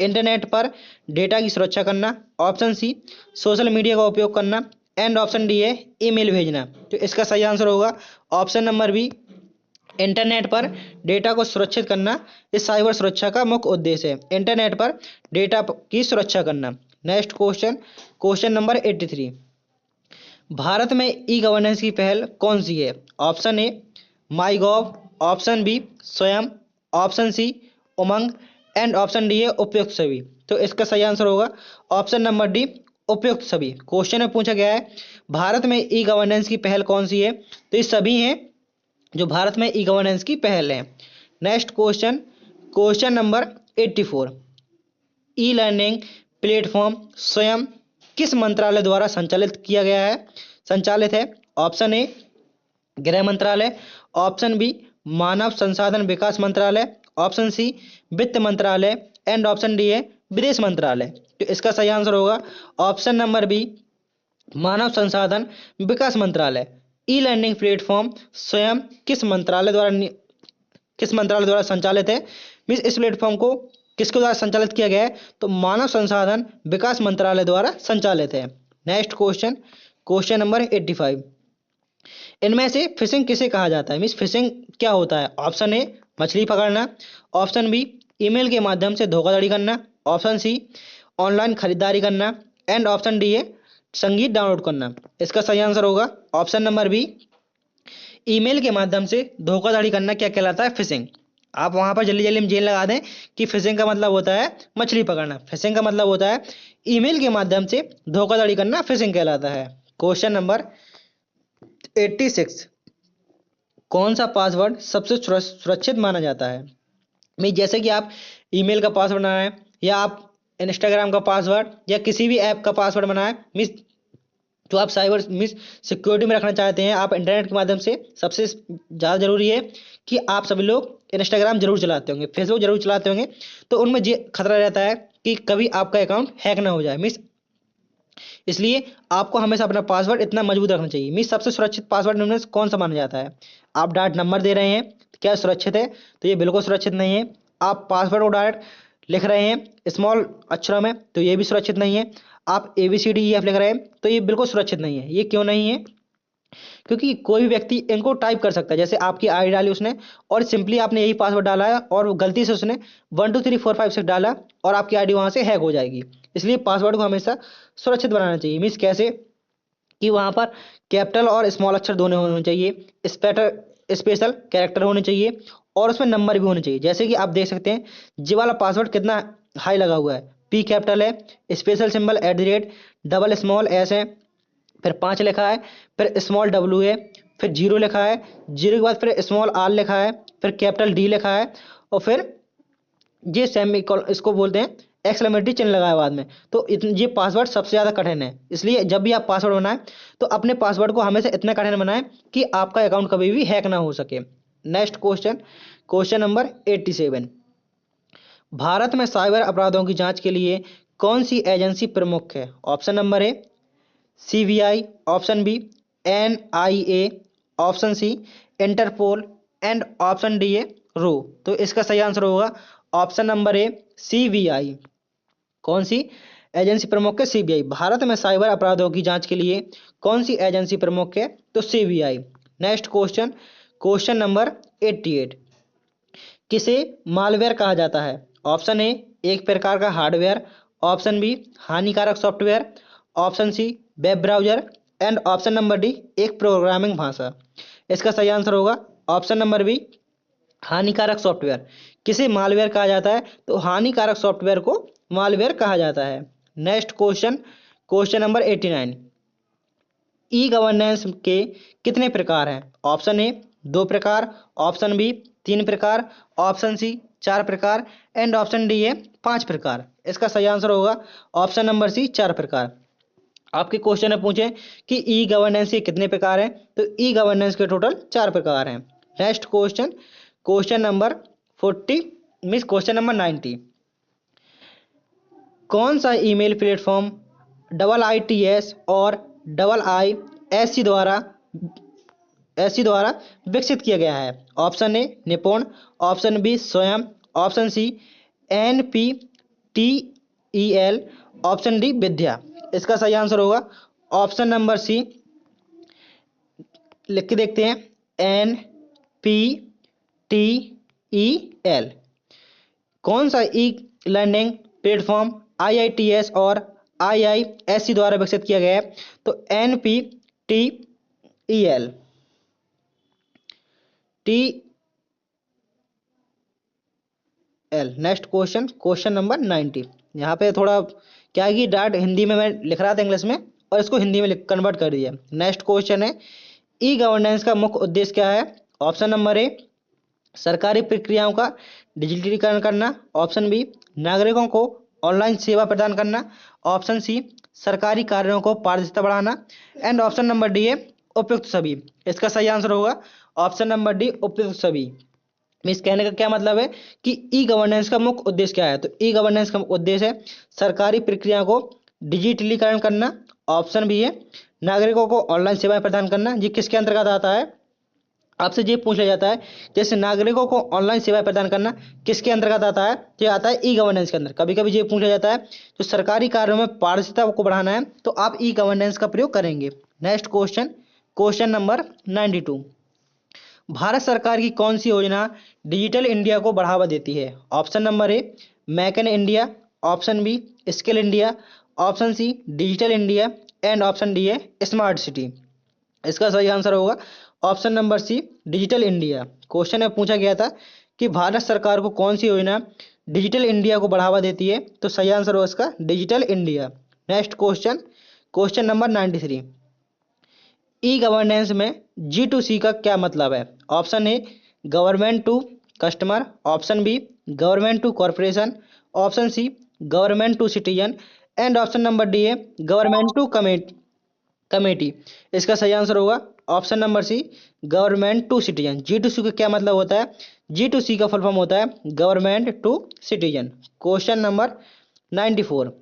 इंटरनेट पर डेटा की सुरक्षा करना। ऑप्शन सी, सोशल मीडिया का उपयोग करना। एंड ऑप्शन डी है ईमेल भेजना। तो इसका सही आंसर होगा ऑप्शन नंबर बी, इंटरनेट पर डेटा को सुरक्षित करना। इस साइबर सुरक्षा का मुख्य उद्देश्य है इंटरनेट पर डेटा की सुरक्षा करना। Next question, question number 83, Bharat में ई गवर्नेंस की पहल कौन सी है। Option A, My Gov. Option B, Swayam. Option C, Umang. And option D है उपयुक्त सभी। तो इसका सही आंसर होगा ऑप्शन नंबर डी, उपयुक्त सभी। क्वेश्चन में पूछा गया है भारत में ई गवर्नेंस की पहल कौन सी है, तो ये सभी हैं जो भारत में ई गवर्नेंस की पहल है। Next question, question number 84, e learning platform स्वयं किस मंत्रालय द्वारा संचालित है। ऑप्शन ए, गृह मंत्रालय। ऑप्शन बी, मानव संसाधन विकास मंत्रालय। ऑप्शन सी, वित्त मंत्रालय। एंड ऑप्शन डी है विदेश मंत्रालय। तो इसका सही आंसर होगा ऑप्शन नंबर बी, मानव संसाधन विकास मंत्रालय। ई लर्निंग प्लेटफॉर्म स्वयं किस मंत्रालय द्वारा संचालित है, मीन्स इस प्लेटफॉर्म को किसके द्वारा संचालित किया गया है, तो मानव संसाधन विकास मंत्रालय द्वारा संचालित है। नेक्स्ट क्वेश्चन, क्वेश्चन नंबर 85, इनमें से फिशिंग किसे कहा जाता है, मीन्स फिशिंग क्या होता है। ऑप्शन ए, मछली पकड़ना। ऑप्शन बी, ईमेल के माध्यम से धोखाधड़ी करना। ऑप्शन सी, ऑनलाइन खरीदारी करना। एंड ऑप्शन डी है संगीत डाउनलोड करना। इसका सही आंसर होगा ऑप्शन नंबर बी, ईमेल के माध्यम से धोखाधड़ी करना क्या कहलाता है, फिशिंग। आप वहां पर जल्दी जल्दी में जेल लगा दें कि फिशिंग का मतलब होता है मछली पकड़ना, फिशिंग का मतलब होता है ईमेल के माध्यम से धोखाधड़ी करना, फिशिंग कहलाता है। क्वेश्चन नंबर 86, कौन सा पासवर्ड सबसे सुरक्षित माना जाता है। मैं जैसे कि आप ईमेल का पासवर्ड बनाए या आप इंस्टाग्राम का पासवर्ड या किसी भी ऐप का पासवर्ड बनाए, मीन्स जो आप साइबर मीन्स सिक्योरिटी में रखना चाहते हैं, आप इंटरनेट के माध्यम से, सबसे ज़्यादा जरूरी है कि आप सभी लोग इंस्टाग्राम जरूर चलाते होंगे, फेसबुक जरूर चलाते होंगे, तो उनमें ये खतरा रहता है कि कभी आपका अकाउंट हैक ना हो जाए। मीन्स इसलिए आपको हमेशा अपना पासवर्ड इतना मजबूत रखना चाहिए। मीन्स सबसे सुरक्षित पासवर्ड इनमें से कौन सा माना जाता है। आप डायरेक्ट नंबर दे रहे हैं, क्या सुरक्षित है, तो ये बिल्कुल सुरक्षित नहीं है। आप पासवर्ड को डायरेक्ट लिख रहे हैं स्मॉल अक्षरों में, तो ये भी सुरक्षित नहीं है। आप ABCDEF लिख रहे हैं, तो ये बिल्कुल सुरक्षित नहीं है। ये क्यों नहीं है, क्योंकि कोई भी व्यक्ति इनको टाइप कर सकता है। जैसे आपकी आईडी डाली उसने और सिंपली आपने यही पासवर्ड डाला है और गलती से उसने 1 2 3 4 5 6 डाला और आपकी आईडी वहां से हैक हो जाएगी। इसलिए पासवर्ड को हमेशा सुरक्षित बनाना चाहिए। मीन्स कैसे कि वहां पर कैपिटल और स्मॉल अक्षर दोनों होने चाहिए, स्पेशल कैरेक्टर होने चाहिए और उसमें नंबर भी होने चाहिए। जैसे कि आप देख सकते हैं जी वाला पासवर्ड कितना हाई लगा हुआ है, P कैपिटल है, special symbol @ double small S है, फिर 5 लिखा है, फिर स्मॉल W है, फिर 0 लिखा है, 0 के बाद फिर स्मॉल R लिखा है, फिर कैपिटल D लिखा है और फिर ये इसको बोलते हैं एक्सक्लेमेटरी चिन्ह लगा है बाद में। तो ये पासवर्ड सबसे ज़्यादा कठिन है। इसलिए जब भी आप पासवर्ड बनाएं तो अपने पासवर्ड को हमेशा इतना कठिन बनाएं कि आपका अकाउंट कभी भी हैक ना हो सके। Next question, question number 87, Bharat में साइबर अपराधों की जांच के लिए कौन सी एजेंसी प्रमुख है। Option number A, CBI। Option B, NIA। Option C, Interpol. And option D है रो। तो इसका सही आंसर होगा ऑप्शन नंबर ए, CBI। कौन सी एजेंसी प्रमुख है सीबीआई। भारत में साइबर अपराधों की जांच के लिए कौन सी एजेंसी प्रमुख है? तो CBI. Next question, question number 88। किसे मालवेयर कहा जाता है? ऑप्शन ए एक प्रकार का हार्डवेयर, ऑप्शन बी हानिकारक software, option C web browser and option number D एक प्रोग्रामिंग भाषा। इसका सही आंसर होगा ऑप्शन नंबर बी हानिकारक सॉफ्टवेयर। किसे मालवेयर कहा जाता है? तो हानिकारक सॉफ्टवेयर को मालवेयर कहा जाता है। Next question, question number 89। E governance के कितने प्रकार हैं? ऑप्शन ए 2 प्रकार, ऑप्शन बी 3 प्रकार, ऑप्शन सी 4 प्रकार एंड ऑप्शन डी है 5 प्रकार। इसका सही आंसर होगा ऑप्शन नंबर सी 4 प्रकार। आपके क्वेश्चन में पूछे कि ई गवर्नेंस के कितने प्रकार हैं, तो ई गवर्नेंस के टोटल 4 प्रकार हैं। Next question, question number 40 means question number 90। कौन सा ईमेल प्लेटफॉर्म IITS और IISc द्वारा विकसित किया गया है? Option A Nipun, option B Swayam, option C NPTEL, option D Vidya. इसका सही आंसर होगा ऑप्शन नंबर सी। लिख के देखते हैं NPTEL। कौन सा ई लर्निंग प्लेटफॉर्म IITS और IISc द्वारा विकसित किया गया है? तो NPTEL। Next question, question number 90। यहाँ पे थोड़ा क्या है कि डायरेक्ट हिंदी में मैं लिख रहा था इंग्लिश में और इसको हिंदी में कन्वर्ट कर दिया। नेक्स्ट क्वेश्चन है ई गवर्नेंस का मुख्य उद्देश्य क्या है? ऑप्शन नंबर ए सरकारी प्रक्रियाओं का डिजिटलीकरण करना, ऑप्शन बी नागरिकों को ऑनलाइन सेवा प्रदान करना, ऑप्शन सी सरकारी कार्यों को पारदर्शिता बढ़ाना एंड ऑप्शन नंबर डी है उपयुक्त सभी। इसका सही आंसर होगा ऑप्शन नंबर डी उपयुक्त सभी। इस कहने का क्या मतलब है कि ई गवर्नेंस का मुख्य उद्देश्य क्या है? तो ई गवर्नेंस का उद्देश्य है सरकारी प्रक्रिया को डिजिटलीकरण करना, ऑप्शन बी है नागरिकों को ऑनलाइन सेवाएं प्रदान करना। ये किसके अंतर्गत आता है? आपसे ये पूछ लिया जाता है जैसे नागरिकों को ऑनलाइन सेवाएं प्रदान करना किसके अंतर्गत आता है? ये आता है ई गवर्नेंस के अंदर। कभी कभी ये पूछा जाता है तो सरकारी कार्यों में पारदर्शिता को बढ़ाना है तो आप ई गवर्नेंस का प्रयोग करेंगे। Next question, question number 92। Bharat सरकार की कौन सी योजना डिजिटल इंडिया को बढ़ावा देती है? Option number A make in India, option B skill India, option C digital India and option D है स्मार्ट सिटी। इसका सही आंसर होगा option number C digital India. Question में पूछा गया था कि भारत सरकार को कौन सी योजना डिजिटल इंडिया को बढ़ावा देती है? तो सही आंसर होगा इसका digital India. Next question, question number 93। E governance में G2C का क्या मतलब है? Option A government to customer, option B government to corporation, option C government to citizen and option number D है गवर्नमेंट टू कमेटी। इसका सही answer होगा option number C government to citizen. G2C का क्या मतलब होता है? G2C का फुल फॉर्म होता है government to citizen. Question number 94।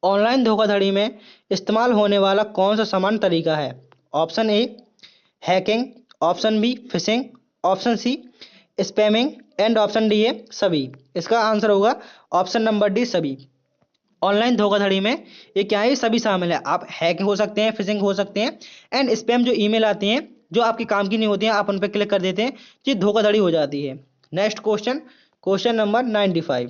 Online धोखाधड़ी में इस्तेमाल होने वाला कौन सा सामान्य तरीका है? Option A hacking, option B phishing, option C spamming and option D है सभी। इसका आंसर होगा ऑप्शन नंबर डी सभी। ऑनलाइन धोखाधड़ी में ये क्या है? सभी शामिल है। आप हैकिंग हो सकते हैं, फिशिंग हो सकते हैं एंड स्पैम जो ईमेल आती हैं जो आपके काम की नहीं होती हैं आप उन पर क्लिक कर देते हैं, ये धोखाधड़ी हो जाती है। Next question, question number 95।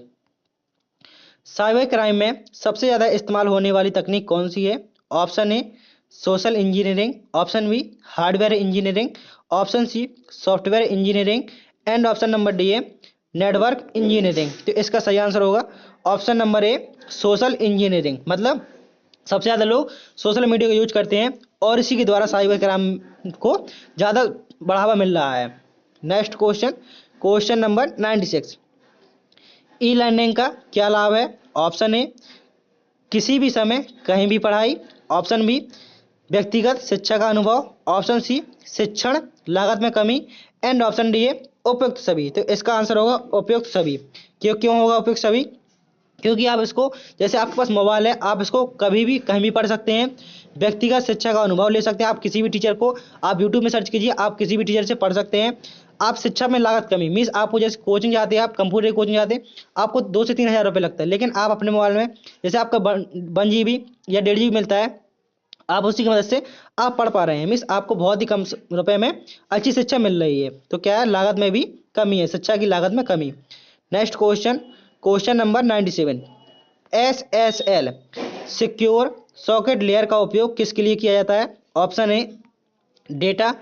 Cyber crime में सबसे ज़्यादा इस्तेमाल होने वाली तकनीक कौन सी है? Option A social engineering, option B hardware engineering, option C software engineering and option number D है नेटवर्क इंजीनियरिंग। तो इसका सही आंसर होगा option number A social engineering. मतलब सबसे ज़्यादा लोग सोशल मीडिया का यूज करते हैं और इसी के द्वारा साइबर क्राइम को ज़्यादा बढ़ावा मिल रहा है। Next question, question number 96। E learning का क्या लाभ है? ऑप्शन ए किसी भी समय कहीं भी पढ़ाई, ऑप्शन बी व्यक्तिगत शिक्षा का अनुभव, ऑप्शन सी शिक्षण लागत में कमी एंड ऑप्शन डी है उपयुक्त सभी। तो इसका आंसर होगा उपयुक्त सभी। क्यों होगा उपयुक्त सभी? क्योंकि आप इसको जैसे आपके पास मोबाइल है आप इसको कभी भी कहीं भी पढ़ सकते हैं, व्यक्तिगत शिक्षा का अनुभव ले सकते हैं। आप किसी भी टीचर को आप यूट्यूब में सर्च कीजिए, आप किसी भी टीचर से पढ़ सकते हैं। आप शिक्षा में लागत कमी मीन्स आपको जैसे कोचिंग जाते हैं, आप कंप्यूटर की कोचिंग जाते हैं, आपको 2 से 3 हज़ार रुपये लगता है, लेकिन आप अपने मोबाइल में जैसे आपका 1 GB या 1.5 GB मिलता है, आप उसी की मदद से आप पढ़ पा रहे हैं। मीन्स आपको बहुत ही कम रुपए में अच्छी शिक्षा मिल रही है। तो क्या है, लागत में भी कमी है, शिक्षा की लागत में कमी। Next question, question number 97। SSL secure socket layer का उपयोग किसके लिए किया जाता है? ऑप्शन ए डेटा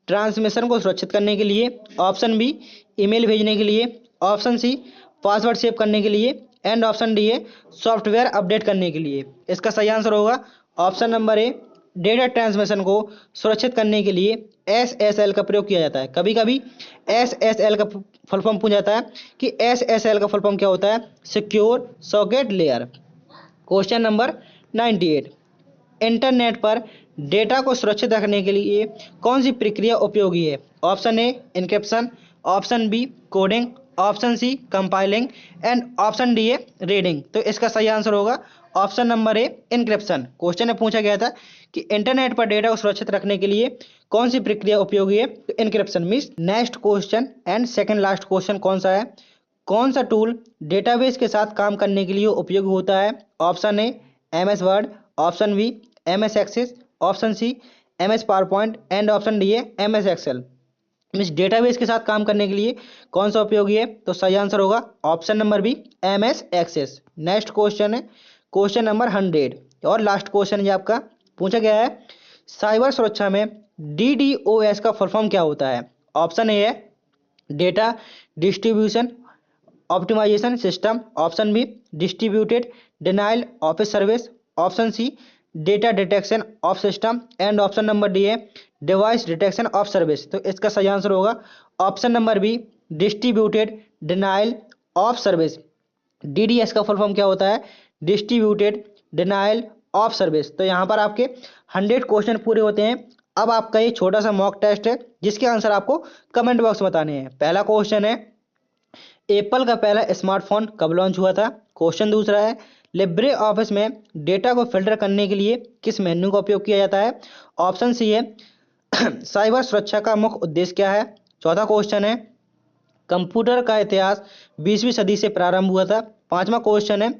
ट्रांसमिशन को सुरक्षित करने के लिए, ऑप्शन बी ईमेल भेजने के लिए, ऑप्शन सी पासवर्ड सेव करने के लिए, एंड ऑप्शन डी है सॉफ्टवेयर अपडेट करने के लिए। इसका सही आंसर होगा ऑप्शन नंबर ए, डेटा ट्रांसमिशन को सुरक्षित करने के लिए SSL का प्रयोग किया जाता है। कभी कभी SSL का फुल फॉर्म पूछा जाता है कि SSL का फुल फॉर्म क्या होता है? Secure socket layer. Question number 98। Internet पर डेटा को सुरक्षित रखने के लिए कौन सी प्रक्रिया उपयोगी है? Option A encryption, option B coding, option C compiling, and option D है रीडिंग। तो इसका सही आंसर होगा option number A encryption. Question में पूछा गया था कि इंटरनेट पर डेटा को सुरक्षित रखने के लिए कौन सी प्रक्रिया उपयोगी है? तो encryption means. Next question and second last question कौन सा है? कौन सा टूल डेटाबेस के साथ काम करने के लिए उपयोगी होता है? Option A MS word, option B MS access, option C MS PowerPoint, and option D है MS एक्सेल। मीन्स डेटाबेस के साथ काम करने के लिए कौन सा उपयोगी है? तो सही आंसर होगा option number B MS access. Next question है क्वेश्चन नंबर 100 और लास्ट क्वेश्चन है आपका। पूछा गया है साइबर सुरक्षा में DDoS का फुल फॉर्म क्या होता है? ऑप्शन ए है data distribution optimization system, option B distributed denial of service, option C data detection of system, and option number D है डिवाइस डिटेक्शन ऑफ सर्विस। तो इसका सही आंसर होगा option number B distributed denial of service. DDoS का full form क्या होता है? Distributed denial of service. तो यहाँ पर आपके 100 क्वेश्चन पूरे होते हैं। अब आपका ये छोटा सा मॉक टेस्ट है जिसके आंसर आपको कमेंट बॉक्स में बताने हैं। पहला क्वेश्चन है एप्पल का पहला स्मार्टफोन कब लॉन्च हुआ था? क्वेश्चन दूसरा है लिब्रे ऑफिस में डेटा को फिल्टर करने के लिए किस मेन्यू का उपयोग किया जाता है? ऑप्शन सी है साइबर सुरक्षा का मुख्य उद्देश्य क्या है? चौथा क्वेश्चन है कंप्यूटर का इतिहास 20वीं सदी से प्रारंभ हुआ था। पांचवा क्वेश्चन है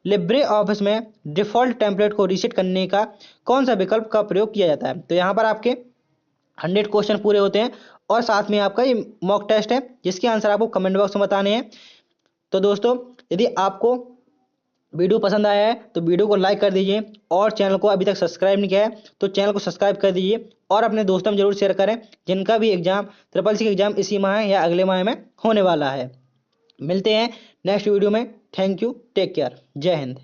लिब्रे ऑफिस में डिफॉल्ट टेम्पलेट को रीसेट करने का कौन सा विकल्प का प्रयोग किया जाता है? तो यहाँ पर आपके 100 क्वेश्चन पूरे होते हैं और साथ में आपका ये मॉक टेस्ट है जिसके आंसर आपको कमेंट बॉक्स में बताने हैं। तो दोस्तों यदि आपको वीडियो पसंद आया है तो वीडियो को लाइक कर दीजिए और चैनल को अभी तक सब्सक्राइब नहीं किया है तो चैनल को सब्सक्राइब कर दीजिए और अपने दोस्तों में जरूर शेयर करें जिनका भी एग्जाम SSC एग्जाम इसी माह या अगले माह में होने वाला है। मिलते हैं नेक्स्ट वीडियो में। थैंक यू, टेक केयर, जय हिंद।